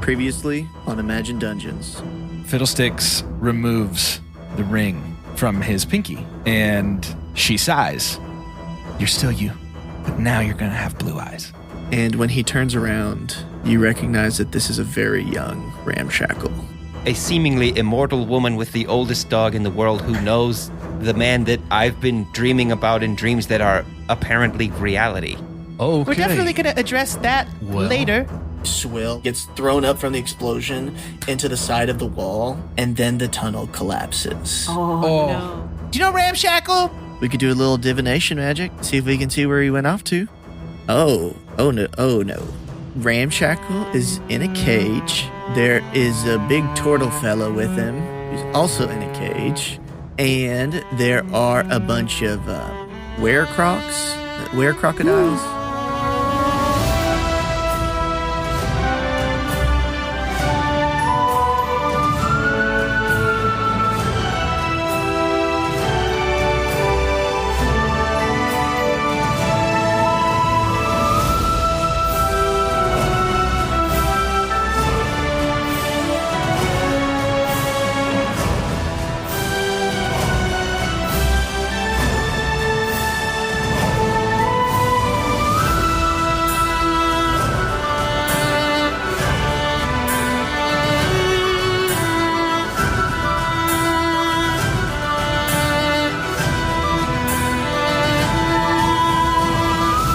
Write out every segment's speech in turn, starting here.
Previously on Imagine Dungeons. Fiddlesticks removes the ring from his pinky, and she sighs. You're still you, but now you're going to have blue eyes. And when he turns around, you recognize that this is a very young Ramshackle. A seemingly immortal woman with the oldest dog in the world who knows the man that I've been dreaming about in dreams that are apparently reality. Okay. We're definitely going to address that later. Swill gets thrown up from the explosion into the side of the wall, and then the tunnel collapses. Oh. No. Do you know Ramshackle? We could do a little divination magic, see if we can see where he went off to. Oh no. Ramshackle is in a cage. There is a big turtle fellow with him who's also in a cage. And there are a bunch of WereCrocs.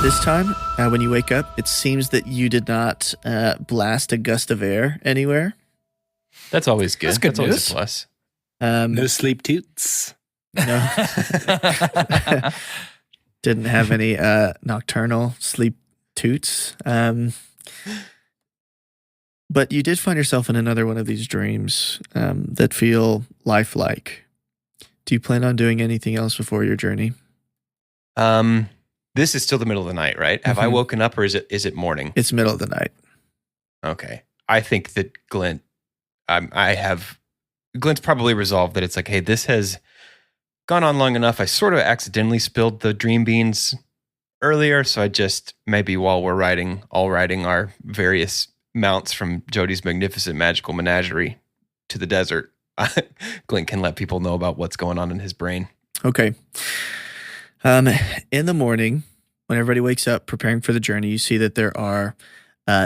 This time, when you wake up, it seems that you did not blast a gust of air anywhere. That's always good. That's good That's always news. a plus. No sleep toots. No. Didn't have any nocturnal sleep toots. But you did find yourself in another one of these dreams that feel lifelike. Do you plan on doing anything else before your journey? This is still the middle of the night, right? Have I woken up, or is it morning? It's middle of the night. Okay. I think that Glint's probably resolved that it's like, hey, this has gone on long enough. I sort of accidentally spilled the dream beans earlier, so I just, maybe while we're riding our various mounts from Jody's magnificent magical menagerie to the desert, Glint can let people know about what's going on in his brain. Okay. In the morning, when everybody wakes up preparing for the journey, you see that there are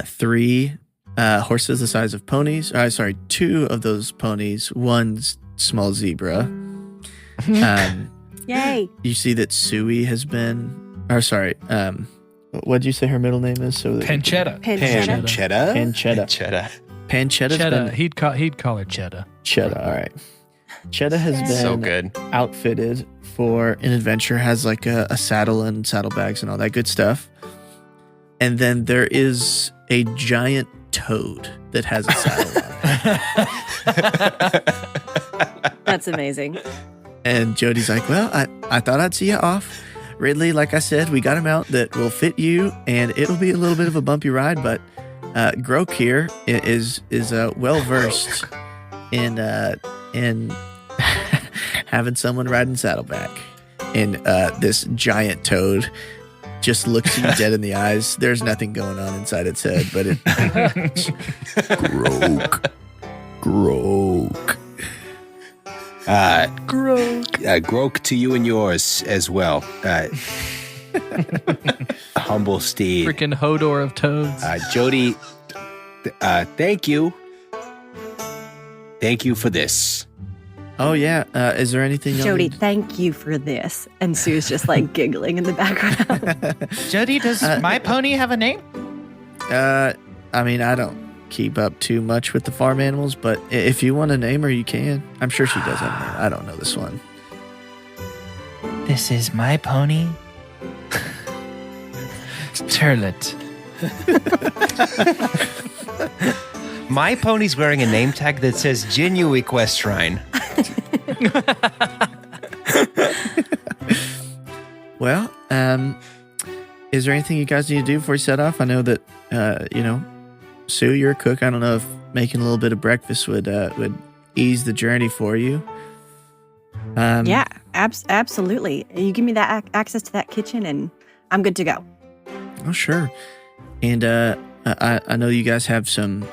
3 horses the size of ponies. 2 of those ponies, 1 small zebra. Yay. You see that Sui has been, what did you say her middle name is? Panchetta. Panchetta's been, He'd call her Cheddar. Chetta, all right. Chetta has been So good. outfitted for an adventure, has like a saddle and saddlebags and all that good stuff. And then there is a giant toad that has a saddle on. That's amazing. And Jody's like, well, I thought I'd see you off. Ridley, like I said, we got a mount that will fit you, and it'll be a little bit of a bumpy ride, but Grok here is well-versed in having someone riding saddleback. And this giant toad just looks you dead in the eyes. There's nothing going on inside its head, but it... Grok. Grok to you and yours as well. Humble steed. Freaking Hodor of toads. Jody, thank you. Thank you for this. Oh, yeah. Is there anything else? Jody, thank you for this. And Sue's just like giggling in the background. Jody, does my pony have a name? I mean, I don't keep up too much with the farm animals, but if you want to name her, you can. I'm sure she does have a name. I don't know this one. This is my pony. Turlet. My pony's wearing a name tag that says Genuine Quest Shrine. Well, is there anything you guys need to do before you set off? I know that, Sue, you're a cook. I don't know if making a little bit of breakfast would ease the journey for you. Yeah, absolutely. You give me that access to that kitchen and I'm good to go. Oh, sure. And I know you guys have some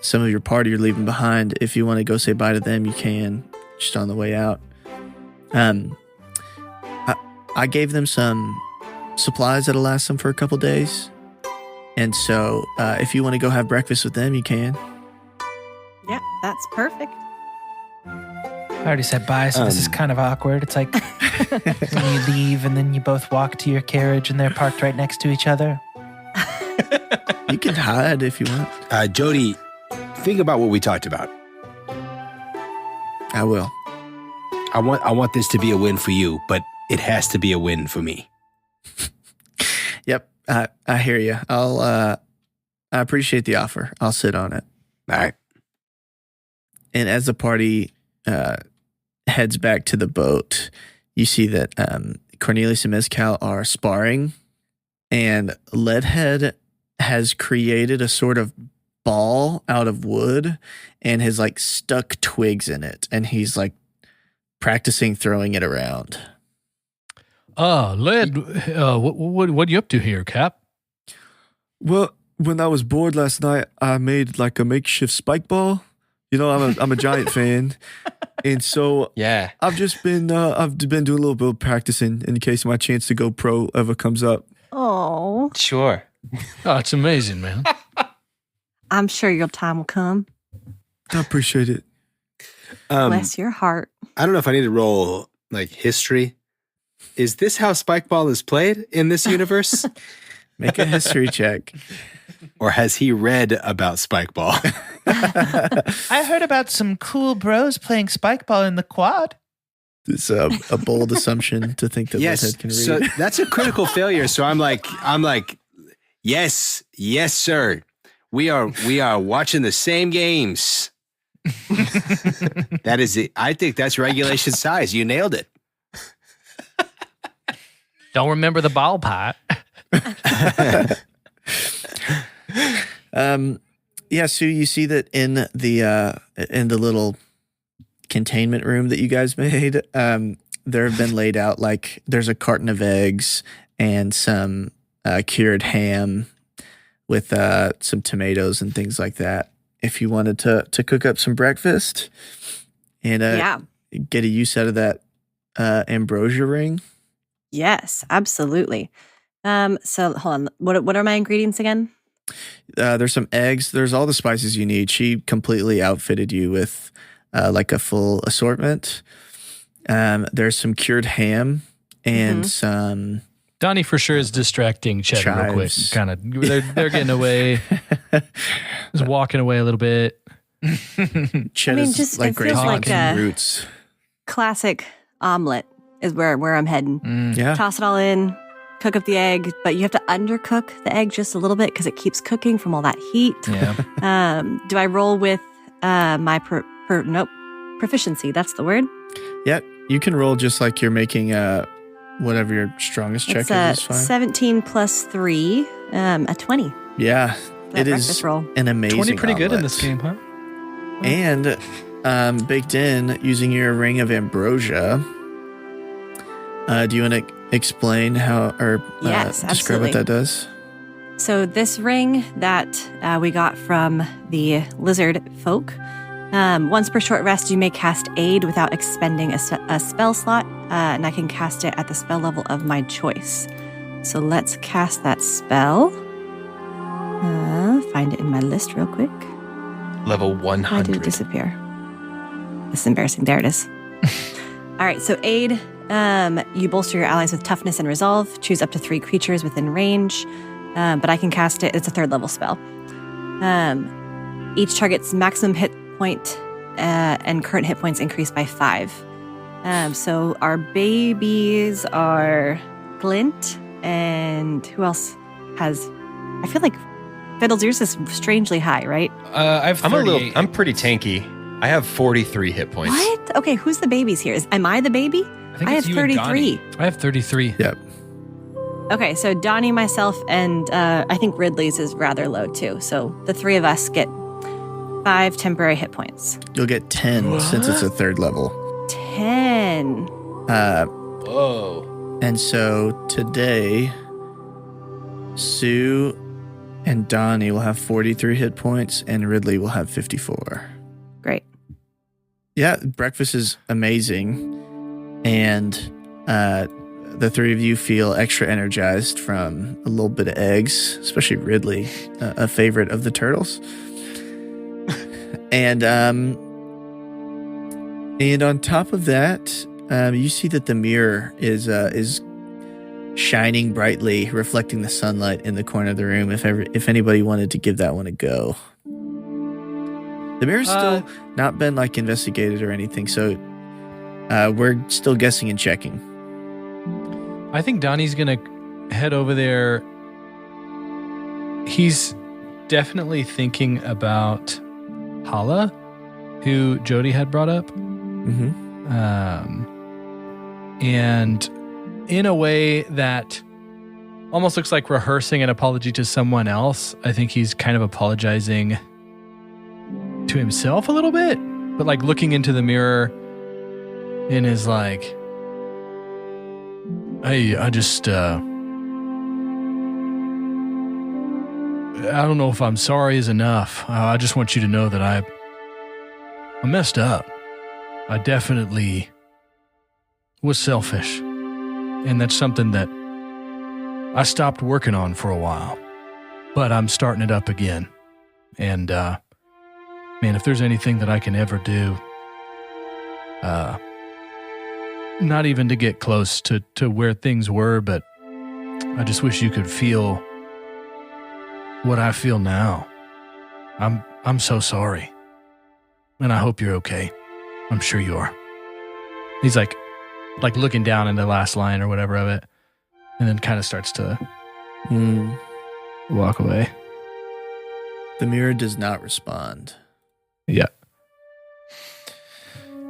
some of your party are leaving behind. If you want to go say bye to them, you can, just on the way out. I gave them some supplies that'll last them for a couple days. And so if you want to go have breakfast with them, you can. Yeah, that's perfect. I already said bye, so this is kind of awkward. It's like when you leave and then you both walk to your carriage and they're parked right next to each other. You can hide if you want. Jody, think about what we talked about. I will. I want this to be a win for you, but it has to be a win for me. Yep, I hear you. I appreciate the offer. I'll sit on it. All right. And as the party heads back to the boat, you see that Cornelius and Mezcal are sparring, and Leadhead has created a sort of ball out of wood and has like stuck twigs in it, and he's like practicing throwing it around. Led, what are you up to here, Cap? Well, when I was bored last night, I made like a makeshift spike ball. You know, I'm a giant fan, and so Yeah. I've just been doing a little bit of practicing in case my chance to go pro ever comes up. Oh, Sure. Oh, it's amazing, man. I'm sure your time will come. I appreciate it. Bless your heart. I don't know if I need to roll like history. Is this how Spikeball is played in this universe? Make a history check. Or has he read about Spikeball? I heard about some cool bros playing spikeball in the quad. It's a bold assumption to think that Leadhead can read. So that's a critical failure. So I'm like, yes, sir. We are watching the same games. That is it. I think that's regulation size. You nailed it. Don't remember the ball pot. Yeah, so you see that in the little containment room that you guys made, there have been laid out like there's a carton of eggs and some cured ham with some tomatoes and things like that. If you wanted to cook up some breakfast and get a use out of that ambrosia ring. Yes, absolutely. So hold on. What are my ingredients again? There's some eggs. There's all the spices you need. She completely outfitted you with like a full assortment. There's some cured ham and some. Donnie for sure is distracting Chet real quick. Chives. Kind of, they're getting away. Just walking away a little bit. Cheddar's just like it feels like grapes and roots. Classic omelet is where I'm heading. Yeah. Toss it all in, cook up the egg, but you have to undercook the egg just a little bit because it keeps cooking from all that heat. Yeah. Do I roll with my proficiency? That's the word. Yep. You can roll just like you're making whatever your strongest check It's is fine. 17 plus 3, a 20. Yeah. That It is breakfast roll. an amazing 20 pretty good in omelet. this game, huh? And baked in using your ring of ambrosia. Do you want to explain how or Yes, describe absolutely. what that does? So this ring that we got from the lizard folk, once per short rest, you may cast Aid without expending a spell slot, and I can cast it at the spell level of my choice. So let's cast that spell. Find it in my list real quick. Level Why did it 100. disappear? This is embarrassing. There it is. All right, so Aid, you bolster your allies with toughness and resolve. Choose up to 3 creatures within range, but I can cast it. It's a 3rd level spell. Each target's maximum hit point and current hit points increase by 5. So our babies are Glint, and who else has... I feel like Fiddlesticks is strangely high, right? I'm I'm pretty tanky. I have 43 hit points. What? Okay, who's the babies here? Am I the baby? I have 33. I have 33. Yep. Okay, so Donnie, myself, and I think Ridley's is rather low too. So the 3 of us get 5 temporary hit points. You'll get 10 since it's a 3rd level. 10. Whoa. And so today, Sue And Donnie will have 43 hit points, and Ridley will have 54. Great. Yeah, breakfast is amazing. And the three of you feel extra energized from a little bit of eggs, especially Ridley, a favorite of the turtles. And on top of that, you see that the mirror is shining brightly, reflecting the sunlight in the corner of the room. If anybody wanted to give that one a go, the mirror's still not been like investigated or anything, so we're still guessing and checking. I think Donnie's gonna head over there. He's definitely thinking about Hala, who Jody had brought up. Mm-hmm. And in a way that almost looks like rehearsing an apology to someone else. I think he's kind of apologizing to himself a little bit, but like looking into the mirror and is like, hey, I don't know if I'm sorry is enough. I just want you to know that I messed up. I definitely was selfish. And that's something that I stopped working on for a while. But I'm starting it up again. And, man, if there's anything that I can ever do, not even to get close to where things were, but I just wish you could feel what I feel now. I'm so sorry. And I hope you're okay. I'm sure you are. He's like looking down in the last line or whatever of it, and then kind of starts to walk away. The mirror does not respond. Yeah.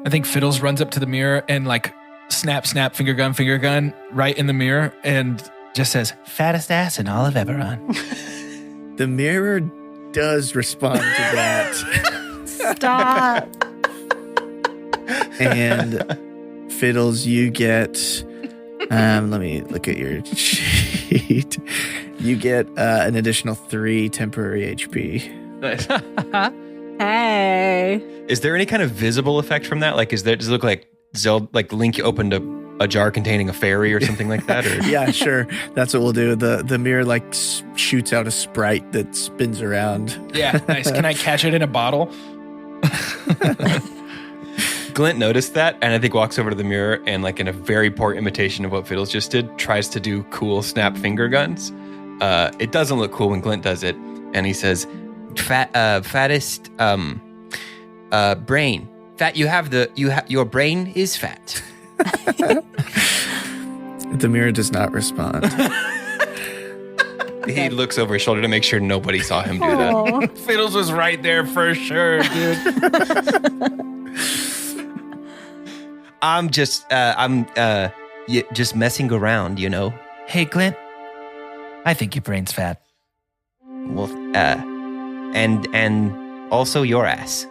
I think Fiddles runs up to the mirror and like snap, finger gun right in the mirror and just says, Fattest ass in all of Eberron. The mirror does respond to that. Stop. And Fiddles, you get, let me look at your sheet. You get an additional 3 temporary HP. Hey. Is there any kind of visible effect from that? Like, does it look like Link opened a jar containing a fairy or something like that? Or? Yeah, sure. That's what we'll do. The mirror like shoots out a sprite that spins around. yeah, nice. Can I catch it in a bottle? Glint noticed that and I think walks over to the mirror and like in a very poor imitation of what Fiddles just did, tries to do cool snap finger guns. It doesn't look cool when Glint does it. And he says, fattest brain. Fat, your brain is fat. The mirror does not respond. He looks over his shoulder to make sure nobody saw him do that. Fiddles was right there for sure, dude. I'm just messing around, you know. Hey, Glint. I think your brain's fat. Well, and also your ass.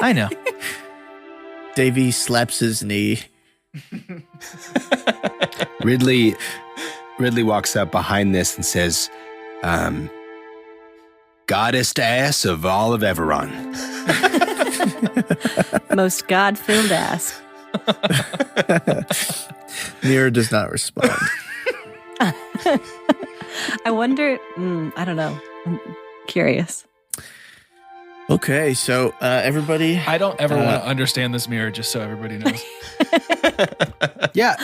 I know. Davey slaps his knee. Ridley walks up behind this and says, goddess ass of all of Eberron. Most God-filled ass. Mirror does not respond. I wonder, I don't know. I'm curious. Okay, so everybody... I don't ever want to understand this mirror, just so everybody knows. Yeah.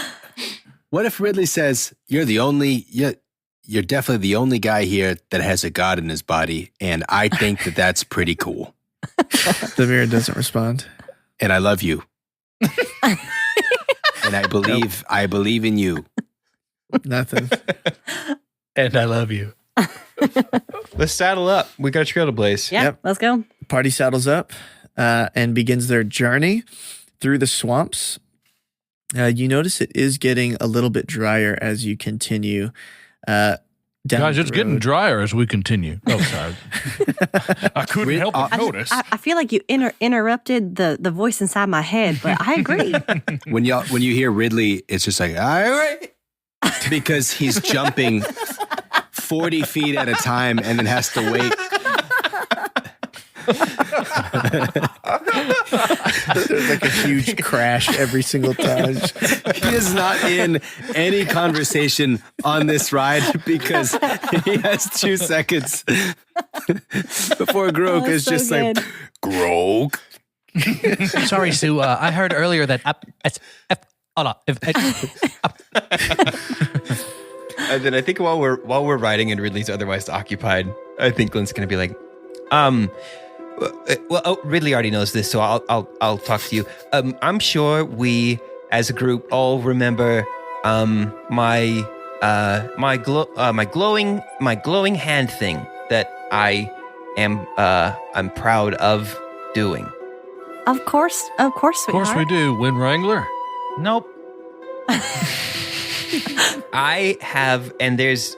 What if Ridley says, you're definitely the only guy here that has a god in his body, and I think that that's pretty cool. The mirror doesn't respond. And I love you. And I believe in you. Nothing. And I love you. Let's saddle up. We got a trail to blaze. Yeah, Yep. let's go. Party saddles up and begins their journey through the swamps. You notice it is getting a little bit drier as you continue down Guys, the it's getting road. drier as we continue. Oh, sorry. I couldn't help but notice. I feel like you interrupted the voice inside my head, but I agree. When you hear Ridley, it's just like, all right. Because he's jumping 40 feet at a time and then has to wait. There's like a huge crash every single time. He is not in any conversation on this ride because he has 2 seconds before Grok is so just good. like, Grok. Sorry, Sue. I heard earlier that And then I think while we're riding and Ridley's otherwise occupied, I think Glint's gonna be like, Ridley already knows this, so I'll talk to you. I'm sure we, as a group, all remember my glowing hand thing that I'm proud of doing. Of course, Of course sweetheart. we do, Wind Wrangler. Nope. I have, and there's,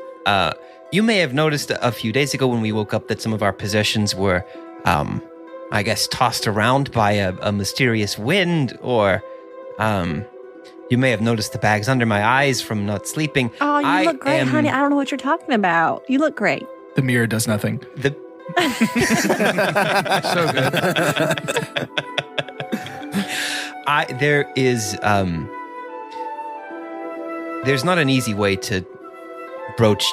you may have noticed a few days ago when we woke up that some of our possessions were, I guess, tossed around by a mysterious wind, or, you may have noticed the bags under my eyes from not sleeping. Oh, you look great, honey. I don't know what you're talking about. You look great. The mirror does nothing. So good. There's not an easy way to broach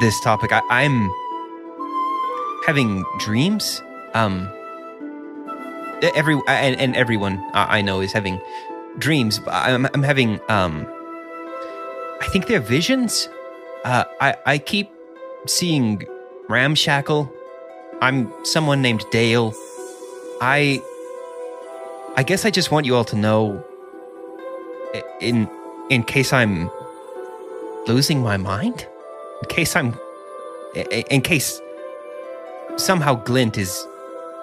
this topic. I'm having dreams. Everyone I know is having dreams. But I'm having. I think they're visions. I keep seeing Ramshackle. I'm someone named Dale. I guess I just want you all to know, in case I'm losing my mind, in case somehow Glint is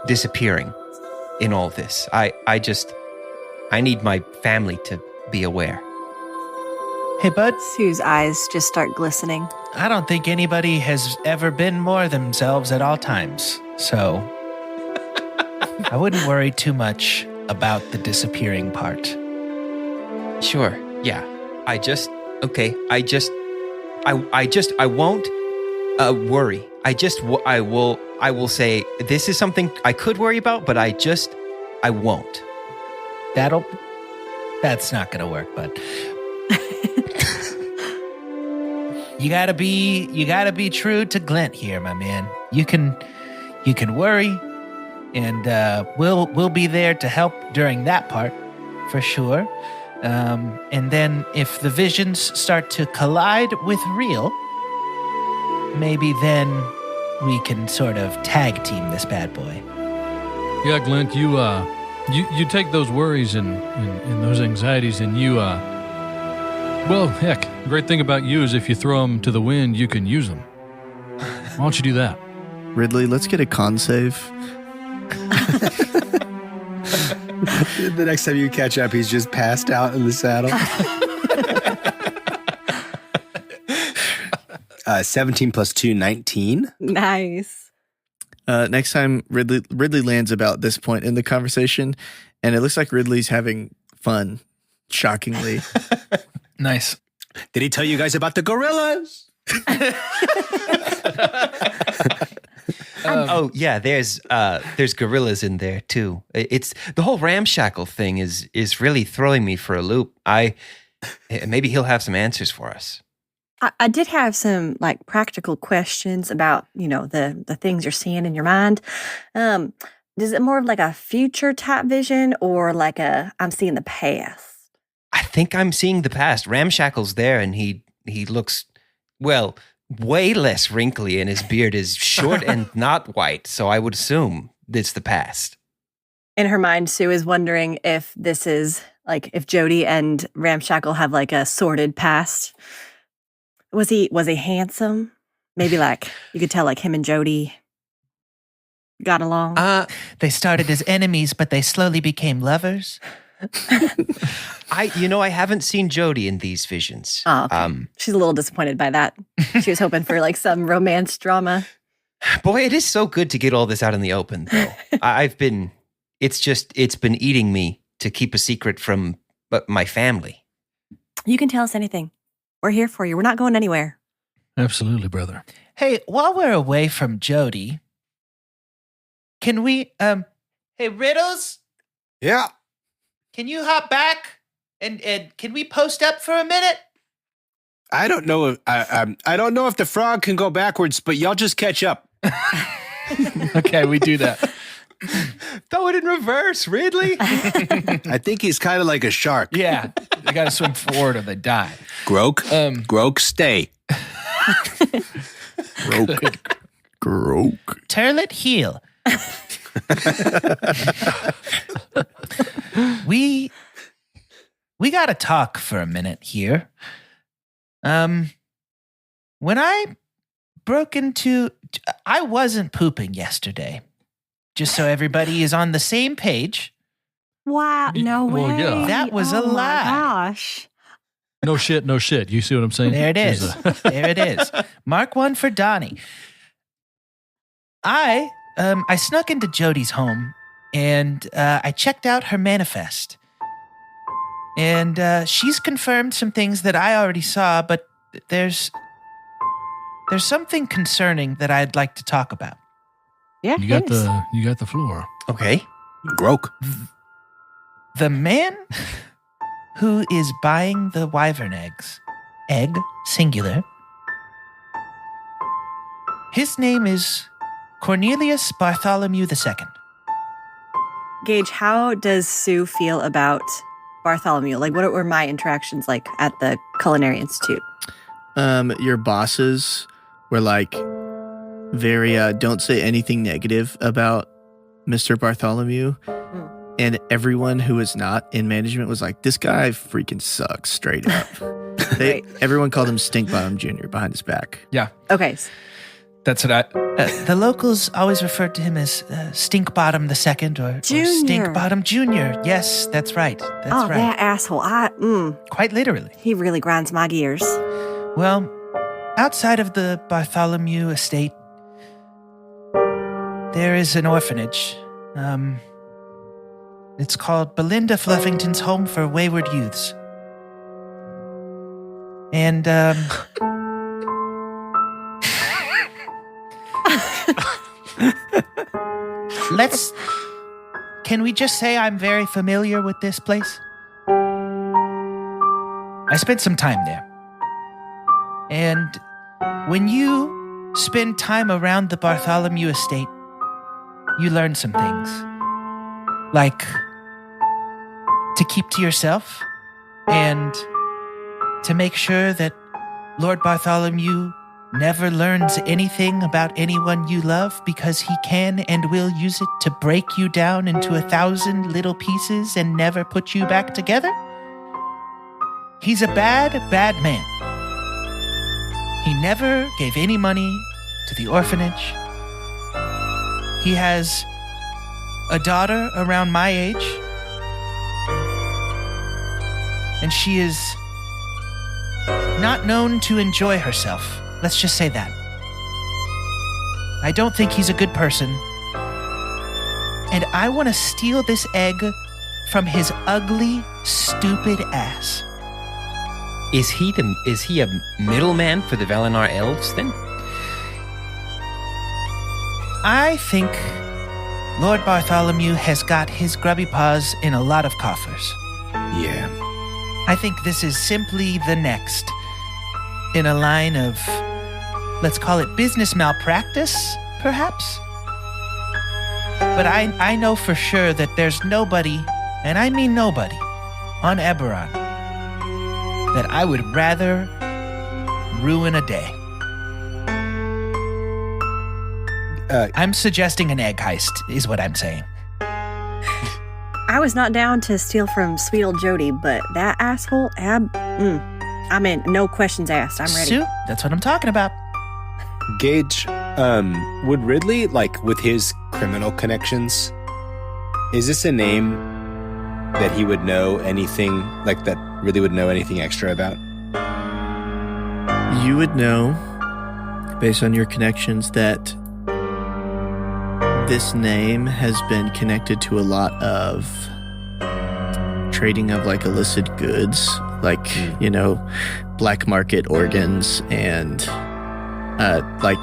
disappearing in all this. I need my family to be aware. Hey, bud, Sue's eyes just start glistening. I don't think anybody has ever been more themselves at all times. So I wouldn't worry too much about the disappearing part. Sure. Yeah. I won't worry. I will say this is something I could worry about, but I won't. That's not gonna work, bud. You gotta be true to Glint here, my man. You can worry, and we'll be there to help during that part, for sure. And then if the visions start to collide with real, maybe then we can sort of tag team this bad boy. Yeah, Glint, you take those worries and those anxieties and you, well, heck, the great thing about you is if you throw them to the wind, you can use them. Why don't you do that? Ridley, let's get a con save. The next time you catch up, he's just passed out in the saddle. 17 plus 2, 19. Nice. Next time, Ridley lands about this point in the conversation, and it looks like Ridley's having fun, shockingly. Nice. Did he tell you guys about the gorillas? Oh yeah, there's gorillas in there too. It's the whole ramshackle thing is really throwing me for a loop. Maybe he'll have some answers for us. I did have some like practical questions about, the things you're seeing in your mind. Is it more of like a future type vision or like I'm seeing the past? I think I'm seeing the past. Ramshackle's there, and he looks, well, way less wrinkly, and his beard is short and not white. So I would assume it's the past. In her mind, Sue is wondering if this is like if Jody and Ramshackle have like a sordid past. Was he handsome? Maybe like you could tell like him and Jody got along. They started as enemies, but they slowly became lovers. I haven't seen Jody in these visions. Oh, okay. She's a little disappointed by that. She was hoping for like some romance drama. Boy, it is so good to get all this out in the open, though. It's been eating me to keep a secret from my family. You can tell us anything. We're here for you. We're not going anywhere. Absolutely, brother. Hey, while we're away from Jody, can we, hey, Riddles, Yeah. can you hop back and can we post up for a minute? I don't know if I don't know if the frog can go backwards, but y'all just catch up. Okay, we do that. Throw it in reverse, Ridley. I think he's kind of like a shark. Yeah, they got to swim forward or they die. Grok, stay. Grok. Turlet heel. We got to talk for a minute here. When I broke into, I wasn't pooping yesterday. Just so everybody is on the same page. Wow, no way. Well, yeah. That was a Oh my lie. Gosh. No shit, no shit. You see what I'm saying? There it There's is. a- There it is. Mark one for Donnie. I snuck into Jody's home and I checked out her manifest. And she's confirmed some things that I already saw, but there's something concerning that I'd like to talk about. Yeah, You got his. the floor. Okay. Grok. The man who is buying the wyvern egg, singular, his name is Cornelius Bartholomew II. Gage, how does Sue feel about Bartholomew? Like, what were my interactions like at the Culinary Institute? Your bosses were like very don't say anything negative about Mr. Bartholomew. And everyone who was not in management was like, this guy freaking sucks straight up. Right. Everyone called him Stink Bottom Jr. behind his back. Yeah, Okay. that's what I. The locals always referred to him as Stink Bottom II or Junior. Stink Bottom Jr. Yes, that's right. That's Oh, right. that asshole. Quite literally. He really grinds my gears. Well, outside of the Bartholomew estate, there is an orphanage. It's called Belinda Fluffington's Home for Wayward Youths. And, can we just say I'm very familiar with this place? I spent some time there. And when you spend time around the Bartholomew estate, you learn some things. Like to keep to yourself and to make sure that Lord Bartholomew never learns anything about anyone you love because he can and will use it to break you down into 1,000 little pieces and never put you back together. He's a bad, bad man. He never gave any money to the orphanage. He has a daughter around my age, and she is not known to enjoy herself. Let's just say that. I don't think he's a good person, and I want to steal this egg from his ugly, stupid ass. Is he a middleman for the Valinor elves then? I think Lord Bartholomew has got his grubby paws in a lot of coffers. Yeah. I think this is simply the next in a line of, let's call it business malpractice, perhaps? But I know for sure that there's nobody, and I mean nobody, on Eberron that I would rather ruin a day. I'm suggesting an egg heist, is what I'm saying. I was not down to steal from sweet old Jody, but that asshole, I'm in. No questions asked. I'm ready. Sue, that's what I'm talking about. Gage, would Ridley, like with his criminal connections, is this a name that he would know anything, like that Ridley would know anything extra about? You would know, based on your connections, that this name has been connected to a lot of trading of like illicit goods, like, black market organs and like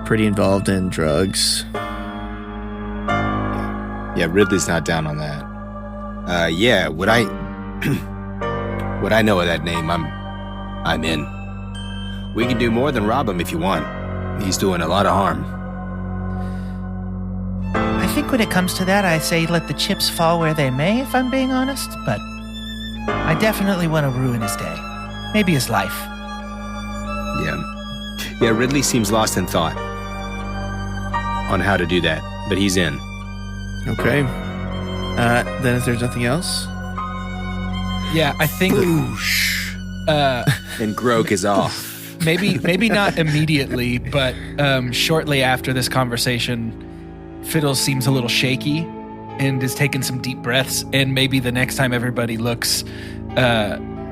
pretty involved in drugs. Yeah, Ridley's not down on that. Yeah, would I know of that name, I'm in. We can do more than rob him if you want. He's doing a lot of harm. I think when it comes to that, I say let the chips fall where they may, if I'm being honest, but I definitely want to ruin his day. Maybe his life. Yeah, Ridley seems lost in thought on how to do that, but he's in. Okay. Then if there's nothing else, Yeah, I think. And Grog is off. Maybe not immediately, but shortly after this conversation, Fiddles seems a little shaky and is taking some deep breaths. And maybe the next time everybody looks,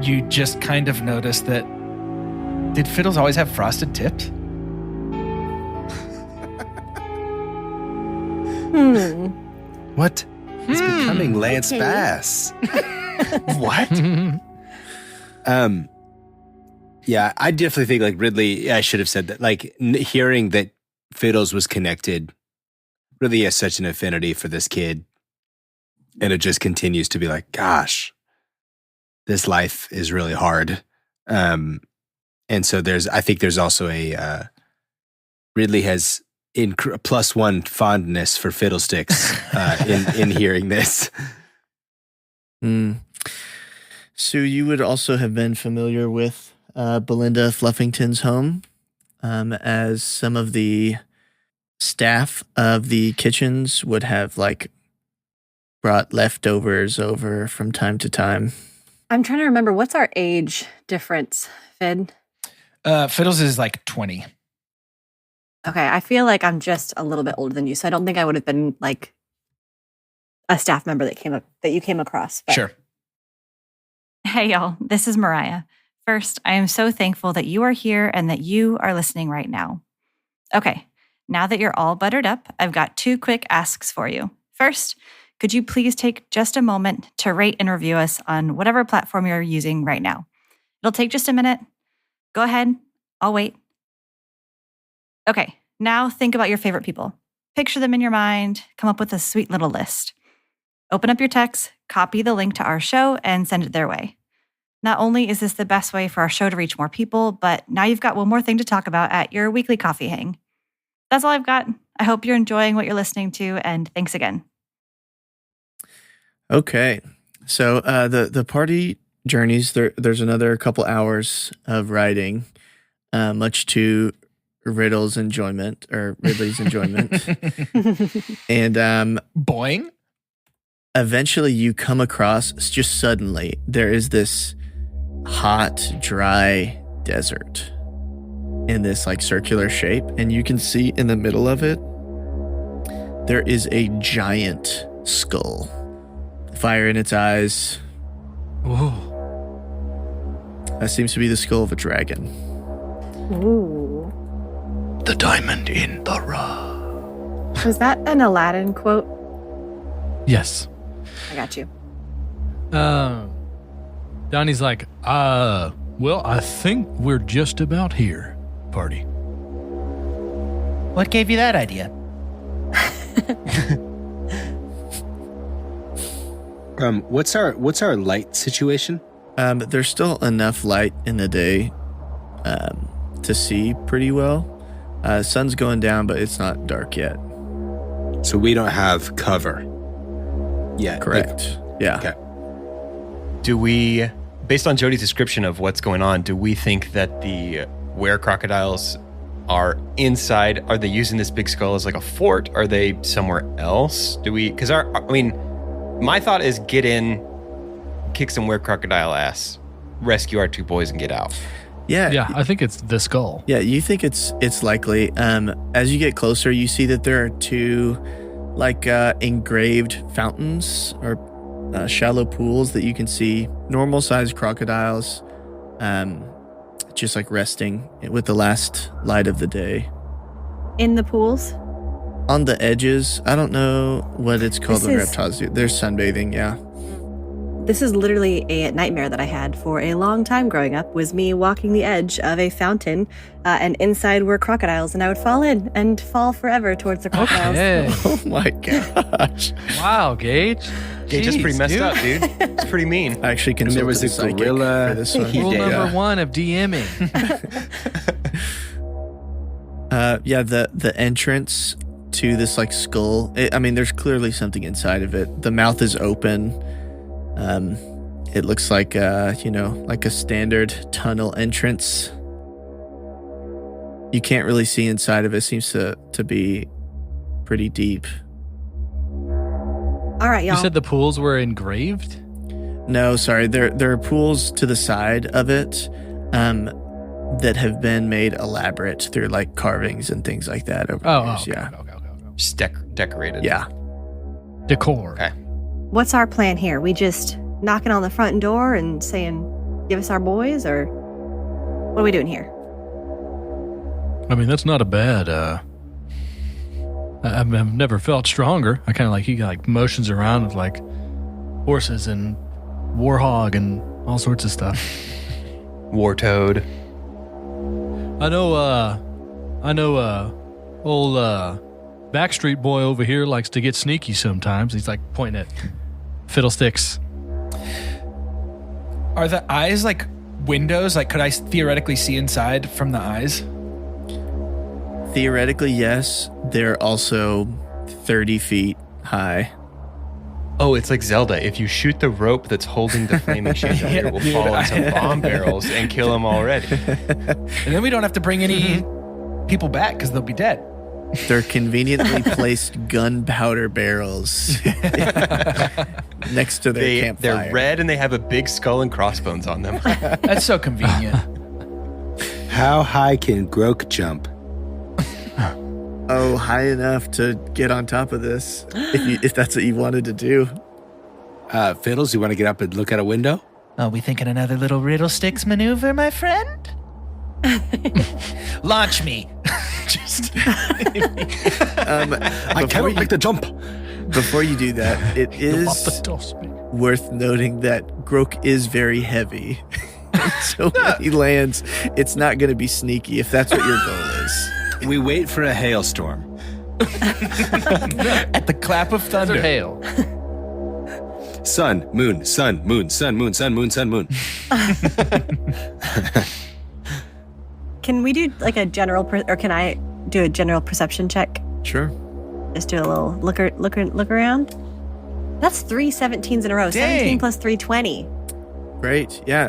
you just kind of notice that. Did Fiddles always have frosted tips? What? He's becoming Lance Bass. What? Yeah, I definitely think like Ridley, I should have said that, like hearing that Fiddles was connected, really has such an affinity for this kid. And it just continues to be like, gosh, this life is really hard. And so I think there's also Ridley has +1 fondness for Fiddlesticks in hearing this. So you would also have been familiar with Belinda Fluffington's home, as some of the staff of the kitchens would have like brought leftovers over from time to time. I'm trying to remember, what's our age difference, Fid? Fiddles is like 20. Okay, I feel like I'm just a little bit older than you, so I don't think I would have been like a staff member that you came across. But. Sure. Hey, y'all. This is Mariah. First, I am so thankful that you are here and that you are listening right now. Okay, now that you're all buttered up, I've got 2 quick asks for you. First, could you please take just a moment to rate and review us on whatever platform you're using right now? It'll take just a minute. Go ahead. I'll wait. Okay, now think about your favorite people. Picture them in your mind. Come up with a sweet little list. Open up your text, copy the link to our show, and send it their way. Not only is this the best way for our show to reach more people, but now you've got one more thing to talk about at your weekly coffee hang. That's all I've got. I hope you're enjoying what you're listening to, and thanks again. Okay, so the party journeys, there's another couple hours of riding, much to Ridley's enjoyment. And Boing. Eventually you come across, just suddenly, there is this hot, dry desert in this like circular shape, and you can see in the middle of it there is a giant skull, fire in its eyes. Whoa. That seems to be the skull of a dragon. Ooh. The diamond in the rough. Was that an Aladdin quote? Yes. I got you. Donnie's like, well, I think we're just about here, party. What gave you that idea? What's our light situation? There's still enough light in the day to see pretty well. Sun's going down, but it's not dark yet. So we don't have cover yet. Correct. Yeah. Okay. Do we, based on Jody's description of what's going on, do we think that the were-crocodiles are inside? Are they using this big skull as like a fort? Are they somewhere else? Because my thought is get in, kick some were-crocodile ass, rescue our 2 boys and get out. Yeah, I think it's the skull. Yeah, you think it's likely. As you get closer, you see that there are 2 like engraved fountains or shallow pools that you can see normal-sized crocodiles just like resting with the last light of the day. In the pools? On the edges. I don't know what it's called when reptiles do. They're sunbathing, yeah. This is literally a nightmare that I had for a long time growing up, was me walking the edge of a fountain, and inside were crocodiles, and I would fall in and fall forever towards the crocodiles. Okay. Oh my gosh. Wow, Gage. Gage is pretty Jeez, messed dude. up, dude. It's pretty mean. I actually And consulted there was a psychic gorilla. for this one. He Rule did. number 1 of DMing. The entrance to this like skull. There's clearly something inside of it. The mouth is open. It looks like like a standard tunnel entrance. You can't really see inside of it. Seems to be pretty deep. All right, y'all. You said the pools were engraved? No, sorry. There are pools to the side of it, that have been made elaborate through like carvings and things like that over the years. Okay, Yeah. okay. Just decorated. Yeah. Decor. Okay. What's our plan here? We just knocking on the front door and saying, give us our boys, or what are we doing here? I mean, that's not a bad, I've never felt stronger. I kind of like, he like motions around with like horses and warhog and all sorts of stuff. Wartoad. I know, old, Backstreet boy over here likes to get sneaky sometimes. He's like pointing at Fiddlesticks. Are the eyes like windows? Like, could I theoretically see inside from the eyes? Theoretically, yes. They're also 30 feet high. Oh, it's like Zelda. If you shoot the rope that's holding the flaming chandelier, it will Dude, fall in some bomb barrels and kill them already. And then we don't have to bring any people back because they'll be dead. They're conveniently placed gunpowder barrels next to their campfire. They're red and they have a big skull and crossbones on them. That's so convenient. How high can Grok jump? Oh, high enough to get on top of this, if that's what you wanted to do. Fiddles, you want to get up and look out a window? Are we thinking another little Riddlesticks maneuver, my friend? Launch me. Just I cannot make the jump. Before you do that, it is worth noting that Grok is very heavy. So when he lands, it's not going to be sneaky if that's what your goal is. We wait for a hailstorm. at the clap of thunder. Hail. Sun, moon, sun, moon, sun, moon, sun, moon, sun, moon. Can we do like a general, or can I do a general perception check? Sure. Just do a little look around. That's 3 17s in a row. Dang. 17 plus 3, 20. Great. Yeah.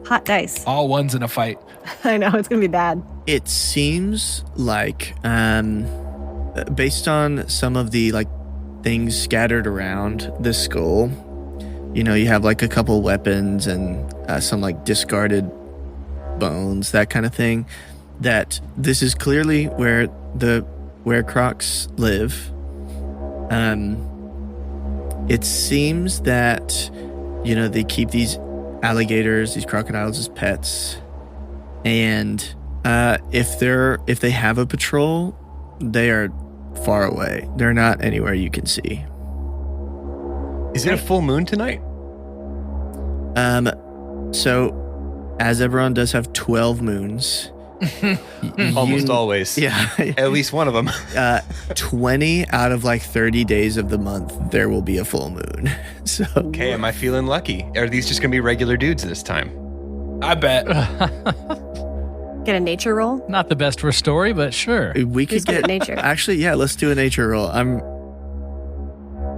Hot dice. All ones in a fight. I know, it's going to be bad. It seems like, based on some of the like things scattered around this skull, you have like a couple weapons and some like discarded bones, that kind of thing, that this is clearly where the WereCrocs live. It seems that, they keep these alligators, these crocodiles as pets. And if they have a patrol, they are far away. They're not anywhere you can see. Is it a full moon tonight? So as Eberron does have 12 moons. Almost always. Yeah. At least one of them. 20 out of like 30 days of the month, there will be a full moon. So Okay, am I feeling lucky? Are these just going to be regular dudes this time? I bet. Get a nature roll. Not the best for a story, but sure. we could Who's good get at nature? Actually, yeah, let's do a nature roll.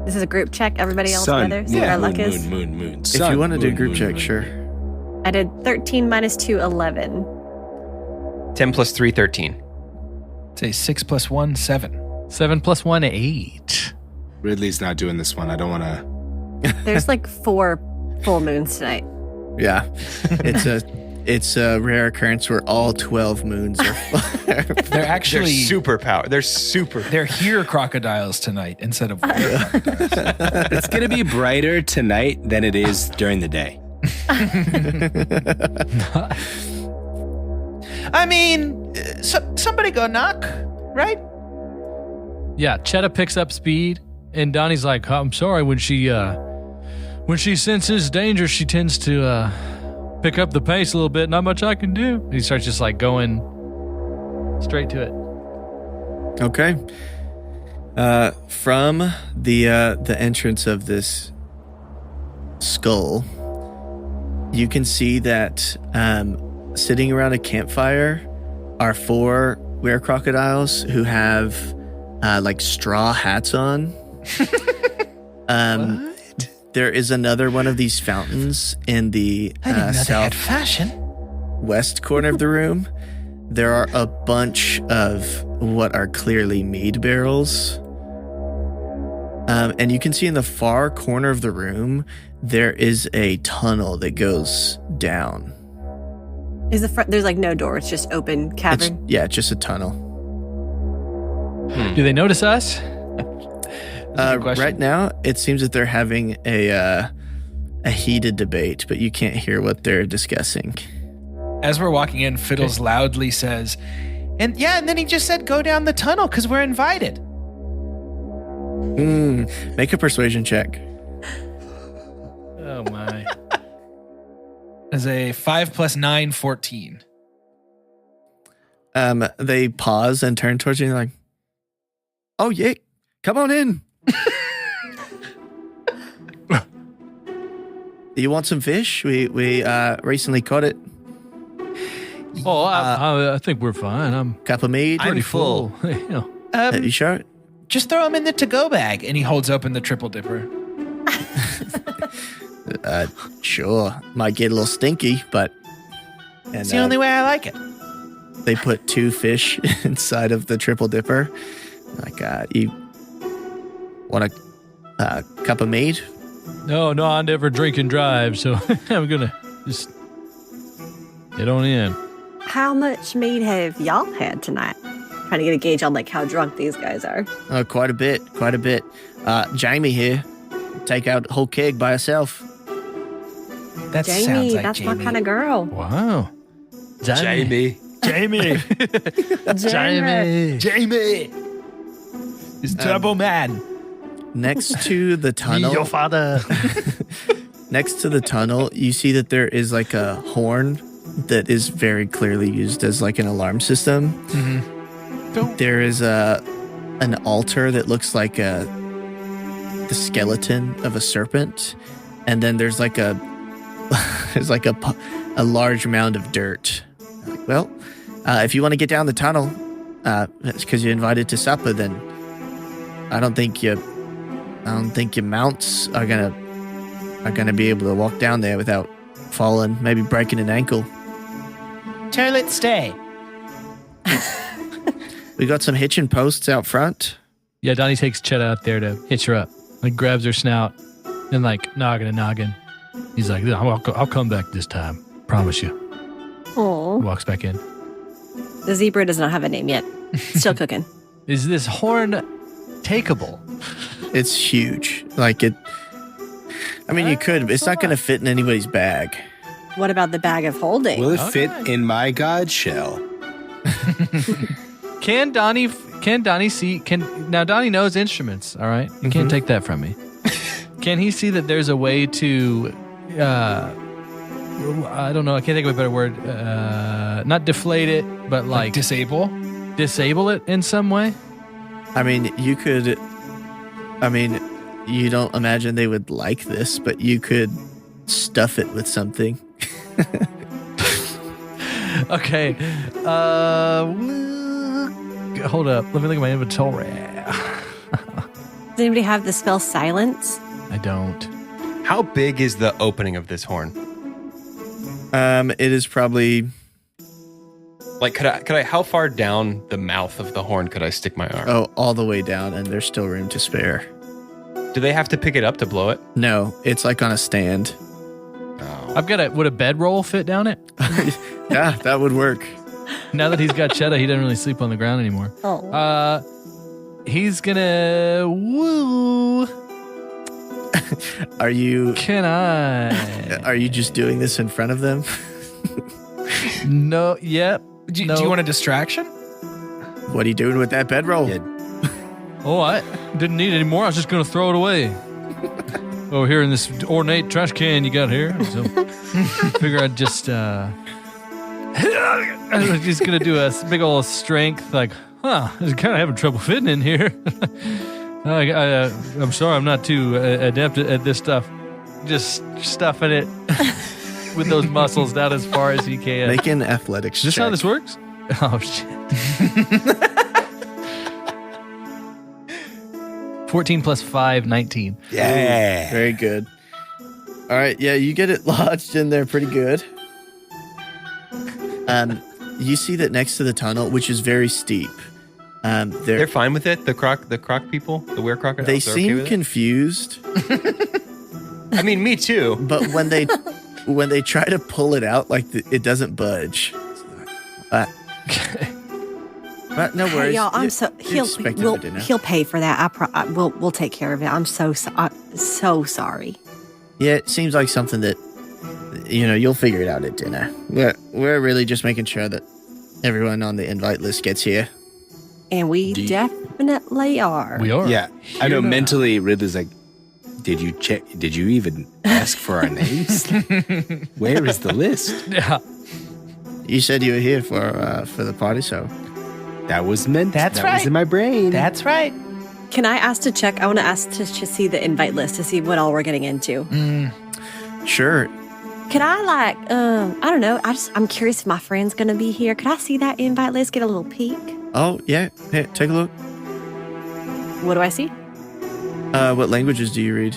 This is a group check. Everybody else Sun, together. See what our luck moon, is. moon. If Sun, you want to do moon, group moon, check, moon. sure. I did 13 minus 2, 11. 10 plus 3, 13. Say 6 plus 1, 7. 7 plus 1, 8. Ridley's not doing this one. I don't want to. There's like 4 full moons tonight. Yeah. It's a rare occurrence where all 12 moons are They're actually They're super power. They're super. They're here crocodiles tonight instead of crocodiles. It's going to be brighter tonight than it is during the day. I mean, somebody go knock, right? Yeah, Chetta picks up speed, and Donnie's like, I'm sorry, when she when she senses danger, she tends to pick up the pace a little bit. Not much I can do. He starts just like going straight to it. Okay. From the entrance of this skull, you can see that sitting around a campfire are 4 were-crocodiles who have like straw hats on. There is another one of these fountains in the southwest corner of the room. There are a bunch of what are clearly mead barrels. And you can see in the far corner of the room, there is a tunnel that goes down. Is the front? There's like no door. It's just open cavern. It's just a tunnel. Do they notice us? Right now, it seems that they're having a heated debate, but you can't hear what they're discussing. As we're walking in, Fiddles loudly says, and then he just said go down the tunnel because we're invited. Make a persuasion check. Oh, my. As a 5 + 9, 14. They pause and turn towards you and like, oh, yeah, come on in. You want some fish? We recently caught it. Oh, I think we're fine. I'm Cup of mead? pretty full. You know. You sure? Just throw him in the to-go bag. And he holds open the triple dipper. Sure. Might get a little stinky, but... It's the only way I like it. They put 2 fish inside of the triple dipper. Like, you want a cup of mead? No, I never drink and drive, so I'm going to just get on in. How much mead have y'all had tonight? Trying to get a gauge on like how drunk these guys are. Quite a bit. Jamie here, take out a whole keg by herself. That Jamie, sounds like that's Jamie. my kind of girl. Wow. Jamie. Jamie. He's Turbo Man. Next to the tunnel... Your father. Next to the tunnel, you see that there is like a horn that is very clearly used as like an alarm system. Mm-hmm. There is an altar that looks like the skeleton of a serpent, and then there's like a large mound of dirt. Well, if you want to get down the tunnel, it's because you're invited to supper. Then I don't think your mounts are gonna be able to walk down there without falling, maybe breaking an ankle. Turlet, stay. We got some hitching posts out front. Yeah, Donnie takes Chet out there to hitch her up. Like grabs her snout and like noggin. He's like, I'll come back this time. Promise you. Oh, Walks back in. the zebra does not have a name yet. Still cooking. Is this horn takeable? It's huge. Like it. I mean, you could, but it's not going to fit in anybody's bag. What about the bag of holding? Will it fit in my god shell? Can Donnie see? Now Donnie knows instruments. All right, you can't take that from me. Can he see that there's a way to? I don't know. I can't think of a better word. Not deflate it, but like disable it in some way. I mean, you could. I mean, you don't imagine they would like this, but you could stuff it with something. Okay. Hold up. Let me look at my inventory. Does anybody have the spell silence? I don't. How big is the opening of this horn? It is probably Like, could I? How far down the mouth of the horn could I stick my arm? all the way down, and there's still room to spare. Do they have to pick it up to blow it? No, it's like on a stand. Oh. I've got would a bedroll fit down it? Yeah, that would work. Now that he's got Cheddar, he doesn't really sleep on the ground anymore. Oh. He's gonna woo. Are you just doing this in front of them? No, yep. Do you want a distraction? What are you doing with that bedroll? Yeah. Oh, I didn't need it anymore. I was just gonna throw it away. over here in this ornate trash can you got here. So figure I'd just I'm just gonna do a big old strength, like, I'm kind of having trouble fitting in here. I'm sorry, I'm not too adept at this stuff. Just stuffing it with those muscles down as far as you can. Make an athletics Is this check. how this works? Oh, shit. 14 plus 5, 19. Yeah. Very good. All right, yeah, you get it lodged in there pretty good. You see that next to the tunnel, which is very steep, They're fine with it. The croc people, the WereCroc. they seem confused. I mean, me too. But when they try to pull it out, like it doesn't budge. But no worries. Hey, y'all, I'm You expected for dinner. he'll pay for that. We'll take care of it. I'm so sorry. Yeah, it seems like something that you'll figure it out at dinner. We're really just making sure that everyone on the invite list gets here. And we definitely are. We are. Yeah. I know mentally Ridley's like, did you check? Did you even ask for our names? Where is the list? Yeah. You said you were here for the party, so That was meant. That's that right. was in my brain. That's right. Can I ask to check? I want to ask to see the invite list to see what all we're getting into. sure. Can I I don't know. I'm curious if my friend's gonna be here. Could I see that invite list? Get a little peek. Oh yeah, here, take a look. What do I see? What languages do you read?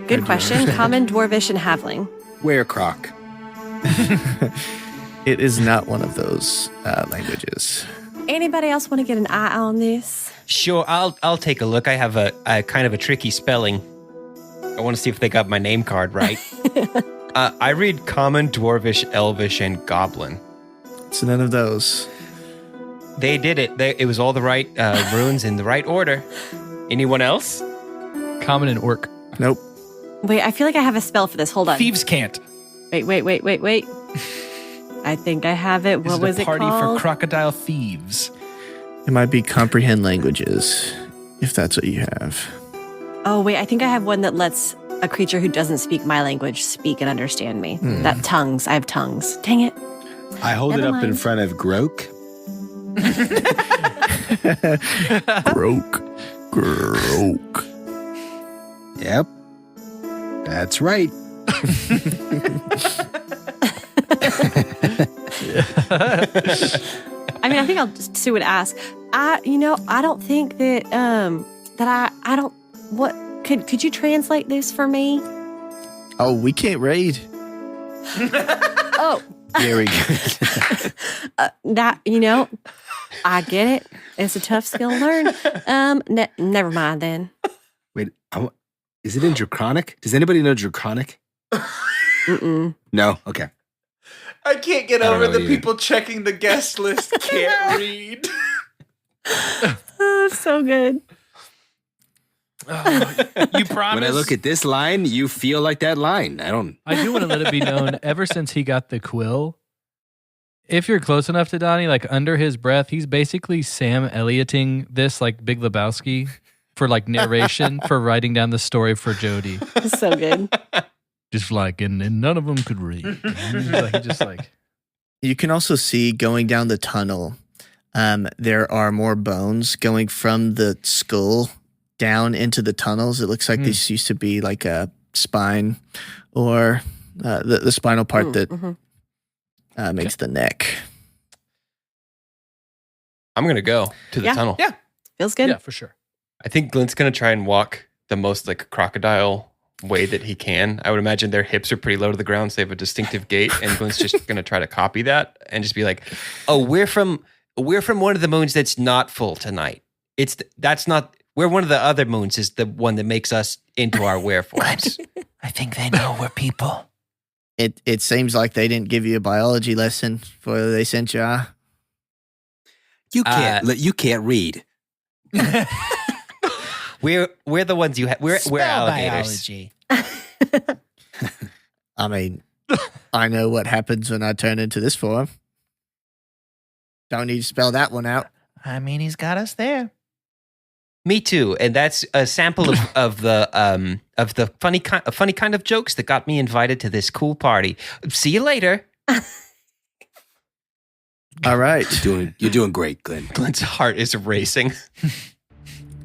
Good question. Common, Dwarvish, and Halfling. WereCroc. It is not one of those languages. Anybody else want to get an eye on this? Sure, I'll take a look. I have a kind of a tricky spelling. I want to see if they got my name card right. I read Common, Dwarvish, Elvish, and Goblin. It's none of those. They did it. It was all the right runes in the right order. Anyone else? Common and orc. Nope. Wait, I feel like I have a spell for this. Hold on. Thieves can't. Wait. I think I have it. This What was is a it party called? for crocodile thieves. It might be comprehend languages, if that's what you have. Oh, wait, I think I have one that lets a creature who doesn't speak my language speak and understand me. That tongues. I have tongues. Dang it. I hold Never it up in mind. front of Grok. Grok. Yep. That's right. I mean, I think I'll just see what it asks. I don't think that I don't. What could you translate this for me? Oh, we can't raid. Oh, Very good. that I get it. It's a tough skill to learn. Never mind then. Wait, is it in Draconic? Does anybody know Draconic? Mm-mm. No? Okay. I can't get I don't over know the either. people checking the guest list can't read. Oh, so good. You promise? When I look at this line, you feel like that line. I do want to let it be known, ever since he got the quill, if you're close enough to Donnie, like under his breath, he's basically Sam Ellioting this like Big Lebowski for like narration for writing down the story for Jody. So good. Just like, and none of them could read. Just like. You can also see going down the tunnel, there are more bones going from the skull down into the tunnels. It looks like this used to be like a spine or the spinal part that makes the neck. I'm going to go to the Yeah. tunnel. Yeah. Feels good. Yeah, for sure. I think Glint's going to try and walk the most like crocodile way that he can. I would imagine their hips are pretty low to the ground, so they have a distinctive gait, and Glint's just going to try to copy that and just be like, "Oh, we're from one of the moons that's not full tonight. We're one of the other moons is the one that makes us into our wereforms." I think they know we're people. It seems like they didn't give you a biology lesson before they sent you. You can't read. We're the ones you have. We're Spell alligators. biology. I mean, I know what happens when I turn into this form. Don't need to spell that one out. I mean, he's got us there. Me too, and that's a sample of the funny kind of jokes that got me invited to this cool party. See you later. All right. You're doing great, Glenn. Glenn's heart is racing.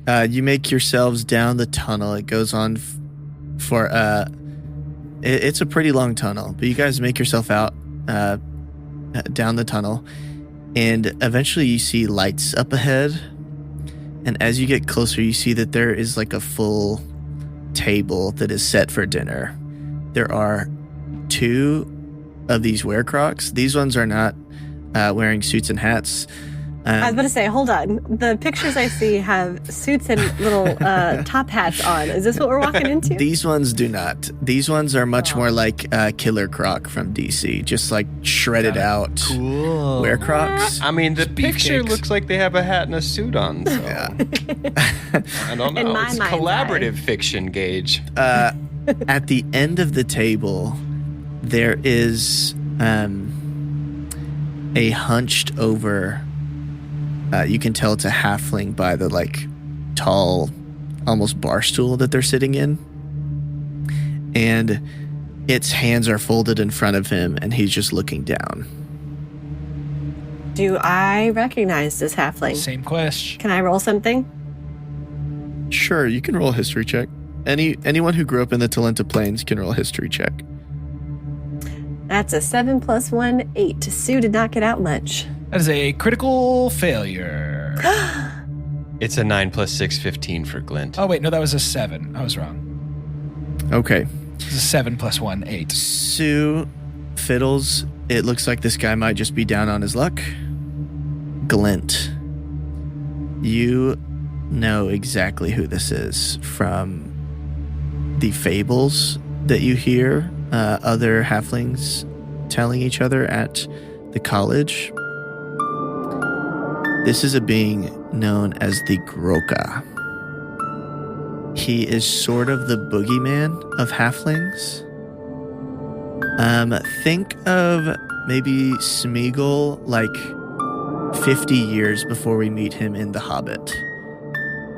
You make yourselves down the tunnel. It goes on for it's a pretty long tunnel, but you guys make yourself out down the tunnel, and eventually you see lights up ahead. And as you get closer, you see that there is like a full table that is set for dinner. There are 2 of these WereCrocs. These ones are not wearing suits and hats. I was about to say, hold on. The pictures I see have suits and little top hats on. Is this what we're walking into? These ones do not. These ones are much more like Killer Croc from DC, just like shredded out Cool. WereCrocs. I mean, the Just picture beefcakes. looks like they have a hat and a suit on. So. Yeah. I don't know. In my It's mind's collaborative eye. fiction, Gage. At the end of the table, there is a hunched over. You can tell it's a halfling by the like tall, almost bar stool that they're sitting in, and its hands are folded in front of him, and he's just looking down. Do I recognize this halfling? Same question. Can I roll something? Sure, you can roll a history check. Anyone who grew up in the Talenta Plains can roll a history check. That's a 7 + 1, 8. Sue did not get out much. That is a critical failure. It's a 9 + 6, 15 for Glint. Oh, wait, no, that was a 7. I was wrong. Okay. It was a 7 + 1, 8. Sue, Fiddles, it looks like this guy might just be down on his luck. Glint, you know exactly who this is from the fables that you hear other halflings telling each other at the college. This is a being known as the Groka. He is sort of the boogeyman of halflings. Think of maybe Smeagol like 50 years before we meet him in The Hobbit.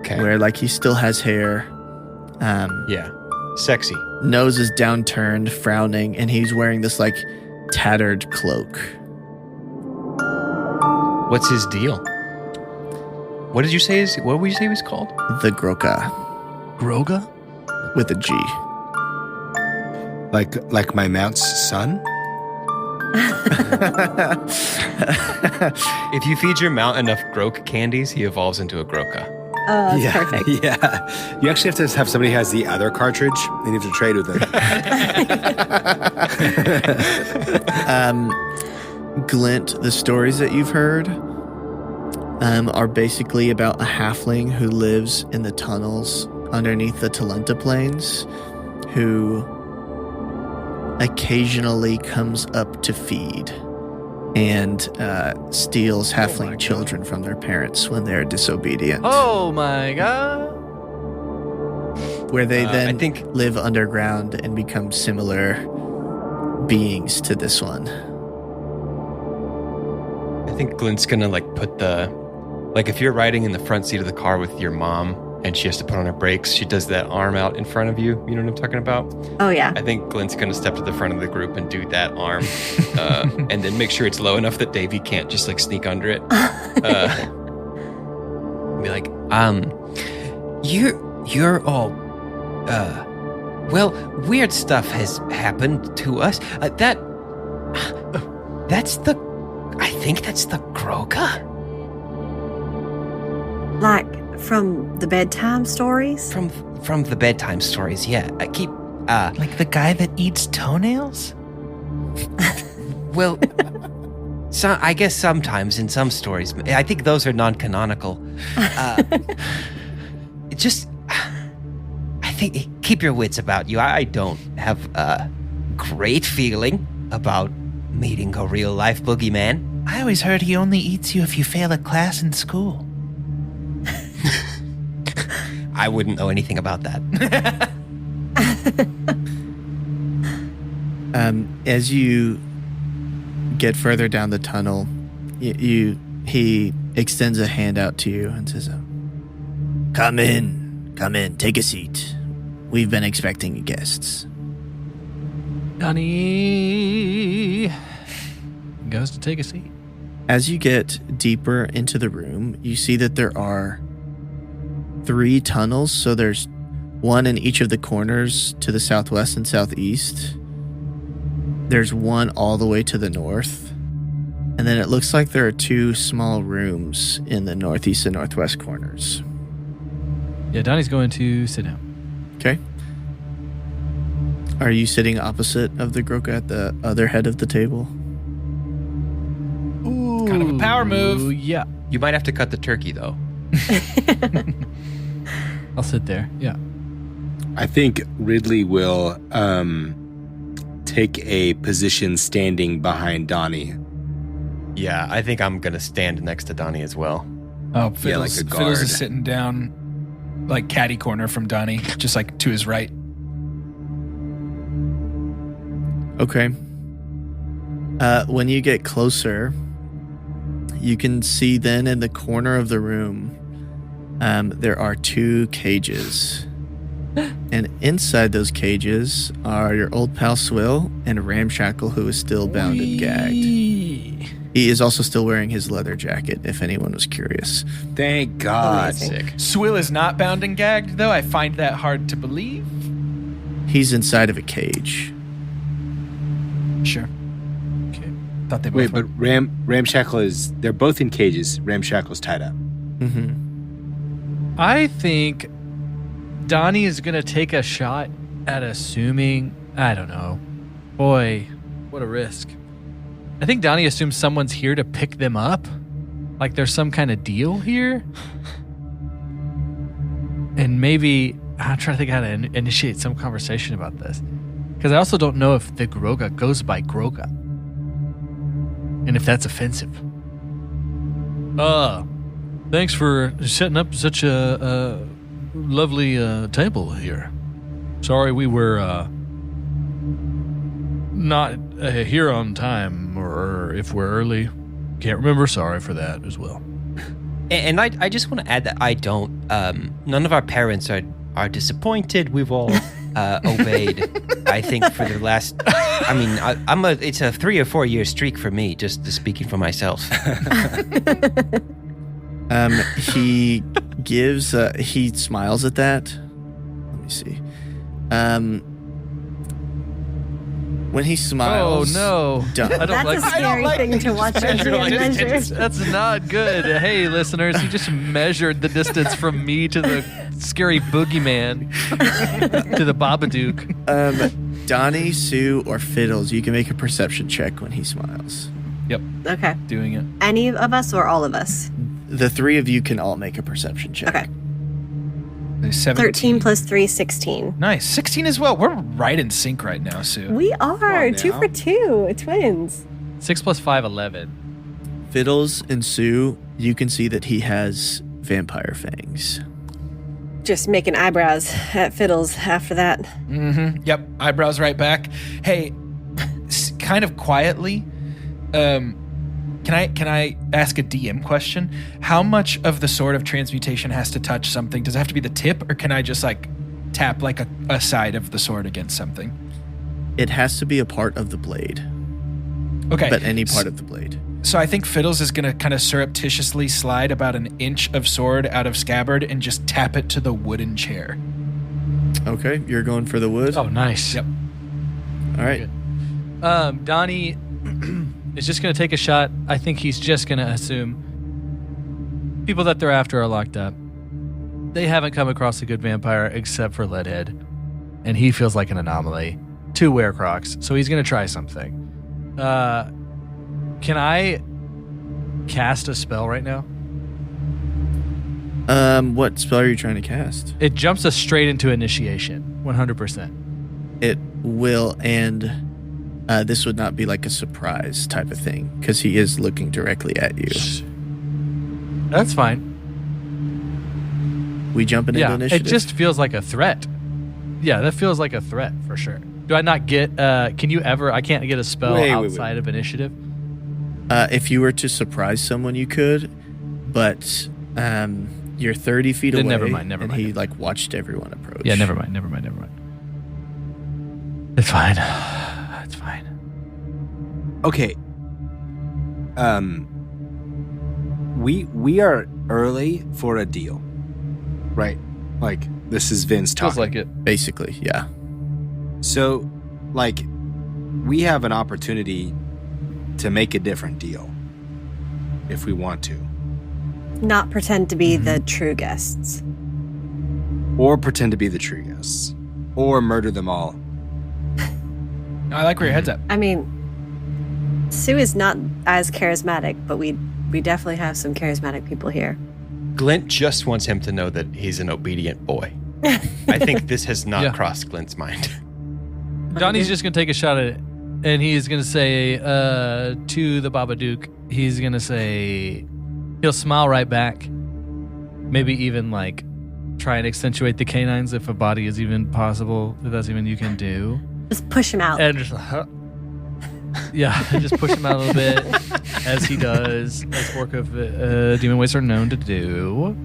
Okay. Where like he still has hair. Yeah. Sexy. Nose is downturned, frowning, and he's wearing this like tattered cloak. What's his deal? What did you say? What would you say he was called? The Groka Groga? with a G. Like my mount's son? If you feed your mount enough Grok candies, he evolves into a Groka. Oh, that's yeah, perfect. Yeah. You actually have to have somebody who has the other cartridge, and you have to trade with them. Glint, the stories that you've heard are basically about a halfling who lives in the tunnels underneath the Talenta Plains, who occasionally comes up to feed and steals halfling children from their parents when they're disobedient. Oh my god. Where they then I think- live underground and become similar beings to this one. I think Glint's gonna like put if you're riding in the front seat of the car with your mom and she has to put on her brakes, she does that arm out in front of you. You know what I'm talking about? Oh, yeah. I think Glint's gonna step to the front of the group and do that arm, and then make sure it's low enough that Davey can't just like sneak under it. Be like, you're all, well, weird stuff has happened to us. I think that's the Groka Like from the bedtime stories? from the bedtime stories. Yeah, I keep. Like the guy that eats toenails? Well, so I guess sometimes in some stories, I think those are non-canonical. I think keep your wits about you. I don't have a great feeling about meeting a real-life boogeyman. I always heard he only eats you if you fail a class in school. I wouldn't know anything about that. As you get further down the tunnel, he extends a hand out to you and says, Come in. Come in. Take a seat. We've been expecting guests. Donnie goes to take a seat. As you get deeper into the room, you see that there are 3 tunnels. So there's one in each of the corners to the southwest and southeast. There's one all the way to the north. And then it looks like there are 2 small rooms in the northeast and northwest corners. Yeah, Donnie's going to sit down. Okay. Are you sitting opposite of the Groka at the other head of the table? Ooh, Kind of a power move. Yeah. You might have to cut the turkey, though. I'll sit there. Yeah. I think Ridley will take a position standing behind Donnie. Yeah, I think I'm going to stand next to Donnie as well. Oh, Yeah, like a Fiddles guard. is sitting down, like catty corner from Donnie, just like to his right. Okay. When you get closer, you can see then in the corner of the room, there are 2 cages. And inside those cages are your old pal Swill and Ramshackle, who is still bound and gagged. He is also still wearing his leather jacket, if anyone was curious. Thank God. Amazing. Swill is not bound and gagged, though. I find that hard to believe. He's inside of a cage. Sure. Okay. Thought they both Wait, were. but Ramshackle is... They're both in cages. Ramshackle's tied up. Mm-hmm. I think Donnie is going to take a shot at assuming... I don't know. Boy, what a risk. I think Donnie assumes someone's here to pick them up. Like there's some kind of deal here. And maybe... I'm trying to think how to initiate some conversation about this. Because I also don't know if the Groga goes by Groga. And if that's offensive. Thanks for setting up such a lovely table here. Sorry we were not here on time, or if we're early. Can't remember. Sorry for that as well. And I just want to add that I don't. None of our parents are disappointed. We've all obeyed. I think for the last. I mean, it's a 3 or 4 year streak for me. Just speaking for myself. He gives. He smiles at that. Let me see. When he smiles. Oh no! I don't That's like. a scary thing to watch as you measure. That's not good. Hey, listeners, you just measured the distance from me to the scary boogeyman, to the Babadook. Donnie, Sue, or Fiddles, you can make a perception check when he smiles. Yep. Okay. Doing it. Any of us or all of us? The 3 of you can all make a perception check. Okay. 17. 13 plus 3, 16. Nice. 16 as well. We're right in sync right now, Sue. We are on 2 now. for 2, twins. 6 + 5, 11. Fiddles and Sue, you can see that he has vampire fangs. Just making eyebrows at Fiddles after that. Mm-hmm. Yep. Eyebrows right back. Hey, kind of quietly, can I ask a DM question? How much of the sword of transmutation has to touch something? Does it have to be the tip, or can I just like tap like a side of the sword against something? It has to be a part of the blade, Okay. but any part of the blade. So I think Fiddles is going to kind of surreptitiously slide about an inch of sword out of scabbard and just tap it to the wooden chair. Okay, you're going for the wood? Oh, nice. Yep. All right. Donnie is just going to take a shot. I think he's just going to assume people that they're after are locked up. They haven't come across a good vampire except for Leadhead, and he feels like an anomaly. 2 WereCrocs, so he's going to try something. Can I cast a spell right now? What spell are you trying to cast? It jumps us straight into initiation, 100%. It will, and this would not be like a surprise type of thing, because he is looking directly at you. That's fine. We jumping into Yeah, initiative? it just feels like a threat. Yeah, that feels like a threat for sure. Do I not get, can you ever, I can't get a spell Wait. outside of initiative? If you were to surprise someone, you could, but You're 30 feet Then away. never mind. And he like watched everyone approach. Yeah, never mind. It's fine. It's fine. Okay. We are early for a deal, right? Like this is Vince talking. Feels like it. Basically, yeah. So, like, we have an opportunity to make a different deal if we want to, Not pretend to be the true guests. or pretend to be the true guests, or murder them all. I like where your head's at. I mean, Sue is not as charismatic, but we definitely have some charismatic people here. Glint just wants him to know that he's an obedient boy. I think this has not Yeah. crossed Glint's mind. Donnie's just going to take a shot at it, and he's going to say to the Babadook, he's going to say, he'll smile right back, maybe even like try and accentuate the canines if a body is even possible, if that's even you can do. Just push him out. And just, yeah, and just push him out a little bit, as he does, as Orc of Demon Waste are known to do.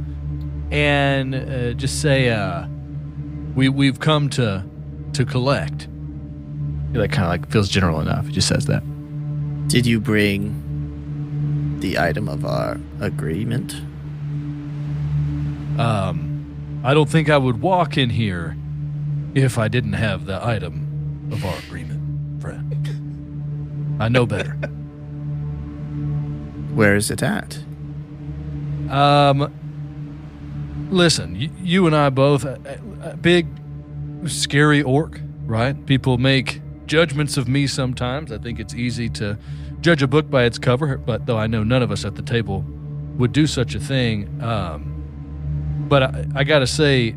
And just say, we've come to collect. He like kind of like feels general enough. He just says that. Did you bring the item of our agreement? I don't think I would walk in here if I didn't have the item of our agreement, friend. I know better. Where is it at? Listen, you and I both, a big, scary orc, right? People make judgments of me sometimes. I think it's easy to judge a book by its cover, but though I know none of us at the table would do such a thing. But I gotta say,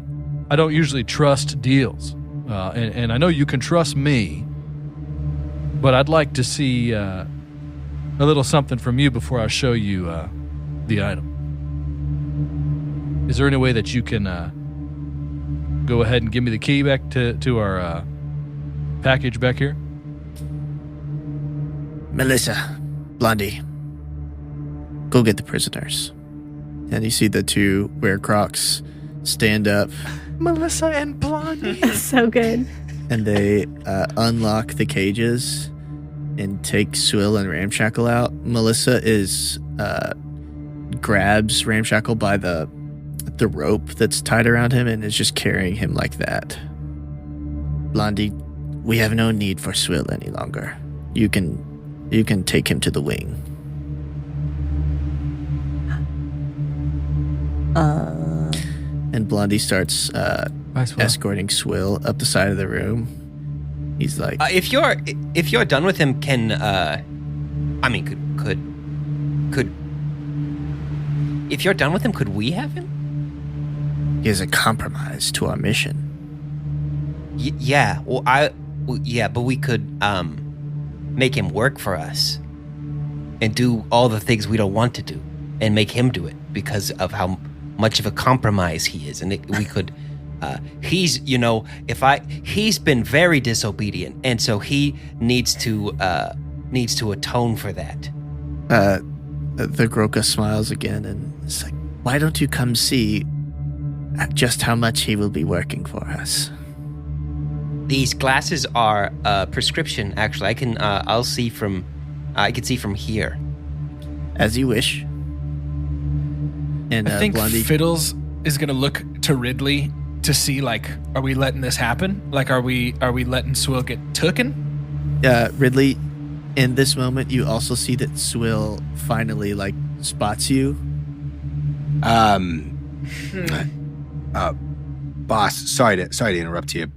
I don't usually trust deals. And I know you can trust me, but I'd like to see a little something from you before I show you the item. Is there any way that you can go ahead and give me the key back to our package back here? Melissa, Blondie, go get the prisoners. And you see the two WereCrocs stand up. Melissa and Blondie. So good. And they unlock the cages and take Swill and Ramshackle out. Melissa grabs Ramshackle by the rope that's tied around him and is just carrying him like that. Blondie, we have no need for Swill any longer. You can take him to the wing. And Blondie starts escorting Swill up the side of the room. He's like, If you're done with him, can could if you're done with him, could we have him? he is a compromise to our mission. Yeah. Well, but we could make him work for us and do all the things we don't want to do, and make him do it because of how much of a compromise he is, and we could. He's been very disobedient, and so he needs to atone for that. The Groka smiles again and is like, why don't you come see just how much he will be working for us? These glasses are prescription. Actually, I can see from here. As you wish. And I think Blondie, Fiddles is gonna look to Ridley to see, like, are we letting this happen? Like, are we letting Swill get tooken? Ridley, in this moment, you also see that Swill finally spots you. Boss, sorry to interrupt you.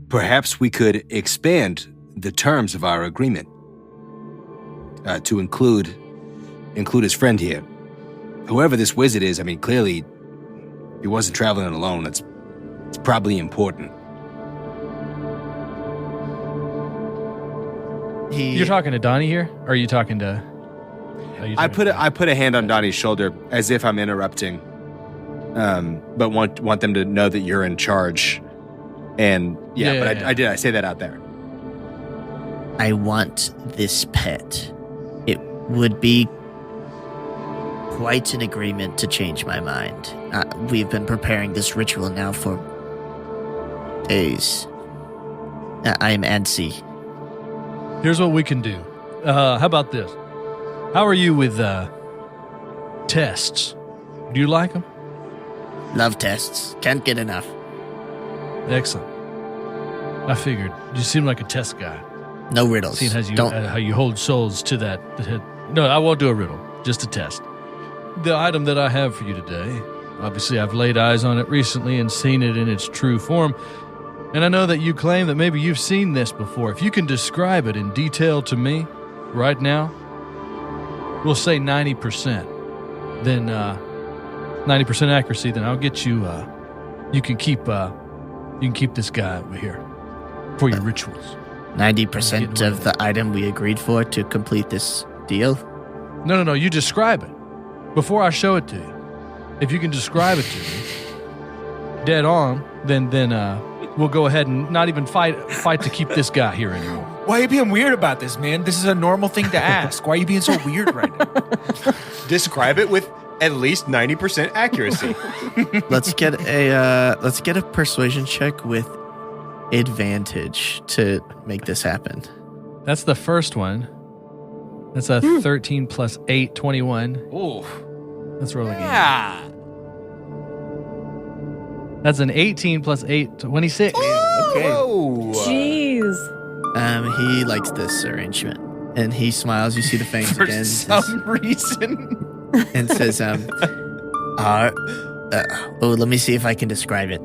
Perhaps we could expand the terms of our agreement to include his friend here. Whoever this wizard is, I mean, clearly he wasn't traveling alone. It's probably important. You're talking to Donnie here, or are you talking to? I put a hand on Donnie's shoulder as if I'm interrupting, but want them to know that you're in charge. And I say that out there. I want this pet. It would be quite in agreement to change my mind. We've been preparing this ritual now for days. I am antsy. Here's what we can do. How about this? How are you with tests? Do you like them? Love tests. Can't get enough. Excellent. I figured. You seem like a test guy. No riddles. Seeing how you hold souls to that. No, I won't do a riddle. Just a test. The item that I have for you today, obviously I've laid eyes on it recently and seen it in its true form. And I know that you claim that maybe you've seen this before. If you can describe it in detail to me right now, we'll say 90%. Then 90% accuracy, then I'll get you, you can keep this guy over here for your rituals. 90% of the item we agreed for to complete this deal? No, you describe it before I show it to you. If you can describe it to me dead on, then we'll go ahead and not even fight to keep this guy here anymore. Why are you being weird about this, man? This is a normal thing to ask. Why are you being so weird right now? Describe it with at least 90% accuracy. Let's get a persuasion check with advantage to make this happen. That's the first one. That's a 13 plus 8, 21. Ooh. Let's roll again. Yeah. That's an 18 plus 8, 26. Okay. Whoa. Jeez. He likes this arrangement, and he smiles. You see the fangs For again, some reason. and says, let me see if I can describe it.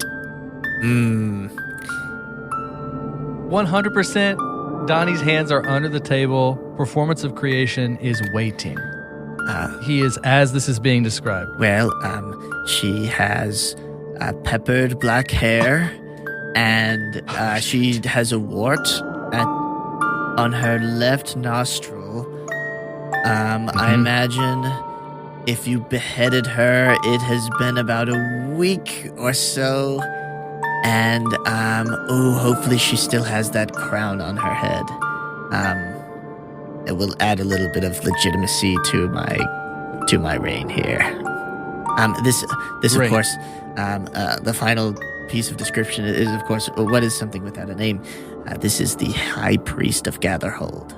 100%. Donnie's hands are under the table. Performance of creation is waiting. He is as this is being described. Well, she has peppered black hair, and she has a wart on her left nostril. I imagine if you beheaded her, it has been about a week or so. And, hopefully she still has that crown on her head. It will add a little bit of legitimacy to my reign here. This of course, the final piece of description is, of course, what is something without a name? This is the High Priest of Gatherhold.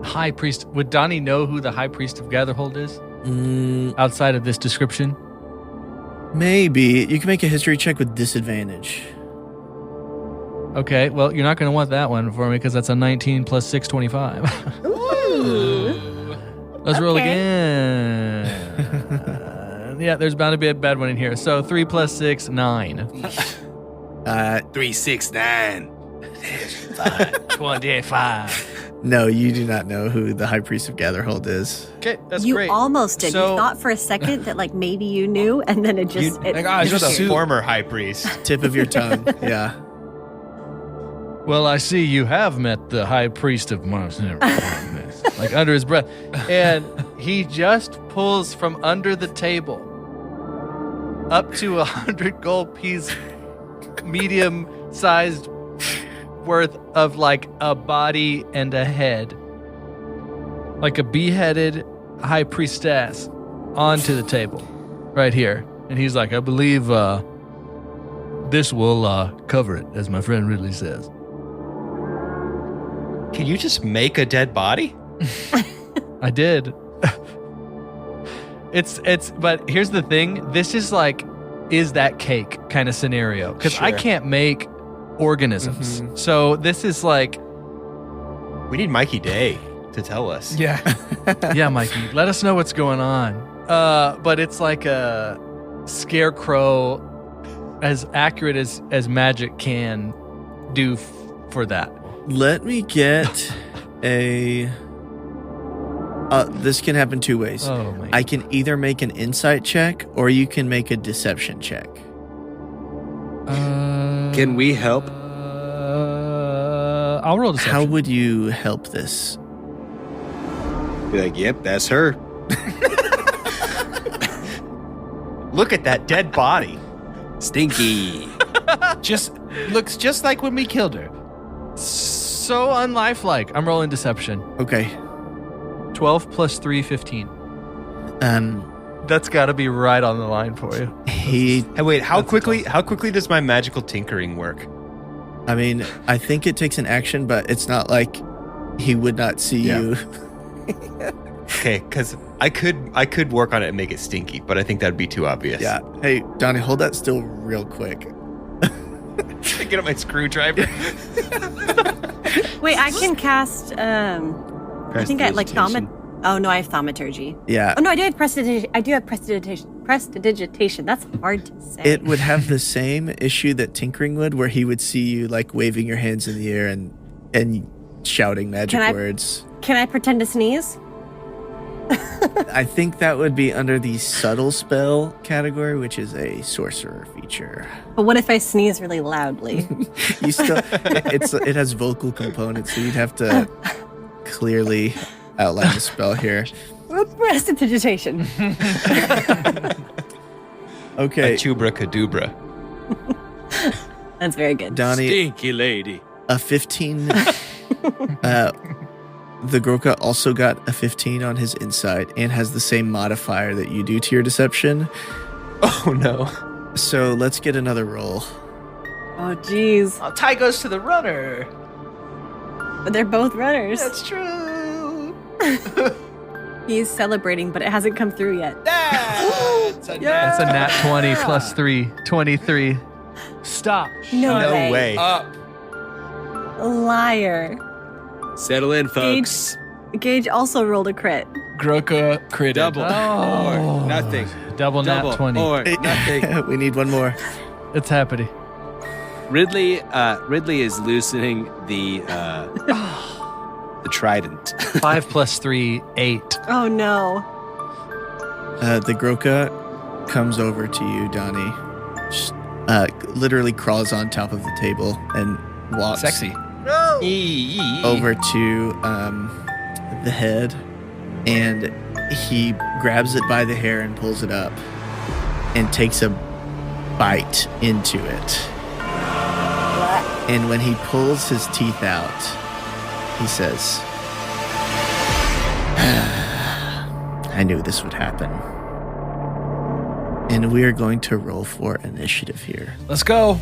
High Priest. Would Donnie know who the High Priest of Gatherhold is? Outside of this description? Maybe. You can make a history check with disadvantage. Okay, well, you're not going to want that one for me because that's a 19 plus 6, 25. Let's roll again. Yeah, there's bound to be a bad one in here. So 3 plus 6, 9. 3, 6, 9. 25. No, you do not know who the High Priest of Gatherhold is. Okay, that's You great. almost did. So- You thought for a second that like maybe you knew, and then it just It's Just a suit. former high priest. Tip of your tongue. Yeah. Well, I see you have met the High Priest of Mars. Like under his breath. And he just pulls from under the table up to 100 gold piece, medium-sized worth of like a body and a head. Like a beheaded high priestess onto the table right here. And he's like, I believe this will cover it, as my friend Ridley says. Can you just make a dead body? I did. But here's the thing. This is like, is that cake kind of scenario. Because I Sure. can't make organisms. So this is like, We need Mikey Day to tell us. Yeah. yeah, Mikey, let us know what's going on. But it's like a scarecrow as accurate as magic can do for that. Let me get a... this can happen two ways. Oh, my I can either make an insight check or you can make a deception check. Can we help? I'll roll deception. How would you help this? Be like, yep, that's her. Look at that dead body. Stinky. Just looks just like when we killed her. So unlifelike. I'm rolling deception. Okay. 12 plus 3, 15. That's got to be right on the line for you. He, Hey, wait, how quickly does my magical tinkering work? I mean, I think it takes an action, but it's not like he would not see you. Okay, because I could work on it and make it stinky, but I think that'd be too obvious. Yeah. Hey, Donnie, hold that still real quick. Get up my screwdriver. Wait, I can cast. I think I like thaumaturgy. Oh no, I have thaumaturgy. Yeah. Oh no, I do have prestidigitation. I do have prestidigitation. That's hard to say. It would have the same issue that tinkering would, where he would see you like waving your hands in the air and shouting magic words. Can I pretend to sneeze? I think that would be under the subtle spell category, which is a sorcerer feature. But what if I sneeze really loudly? You still, it has vocal components, so you'd have to clearly outline the spell here. Prestidigitation. Okay. Achubra kadubra. That's very good. Donnie, Stinky lady. a 15. The Groka also got a 15 on his insight and has the same modifier that you do to your deception. Oh no. So let's get another roll. Oh, jeez. Oh, tie goes to the runner. But they're both runners. That's true. He's celebrating, but it hasn't come through yet. That's a nat 20 plus 3. 23. Stop. No way. Up. Liar. Settle in, folks. Gage also rolled a crit. Groka critted. Double or nothing. Double nat 20. or nothing. We need one more. It's happening. Ridley is loosening the trident. 5 plus 3, 8. Oh no. The Groka comes over to you, Donnie. Just, literally crawls on top of the table and walks Sexy. over to the head, and he grabs it by the hair and pulls it up and takes a bite into it. And when he pulls his teeth out, he says, I knew this would happen. And we are going to roll for initiative here. Let's go.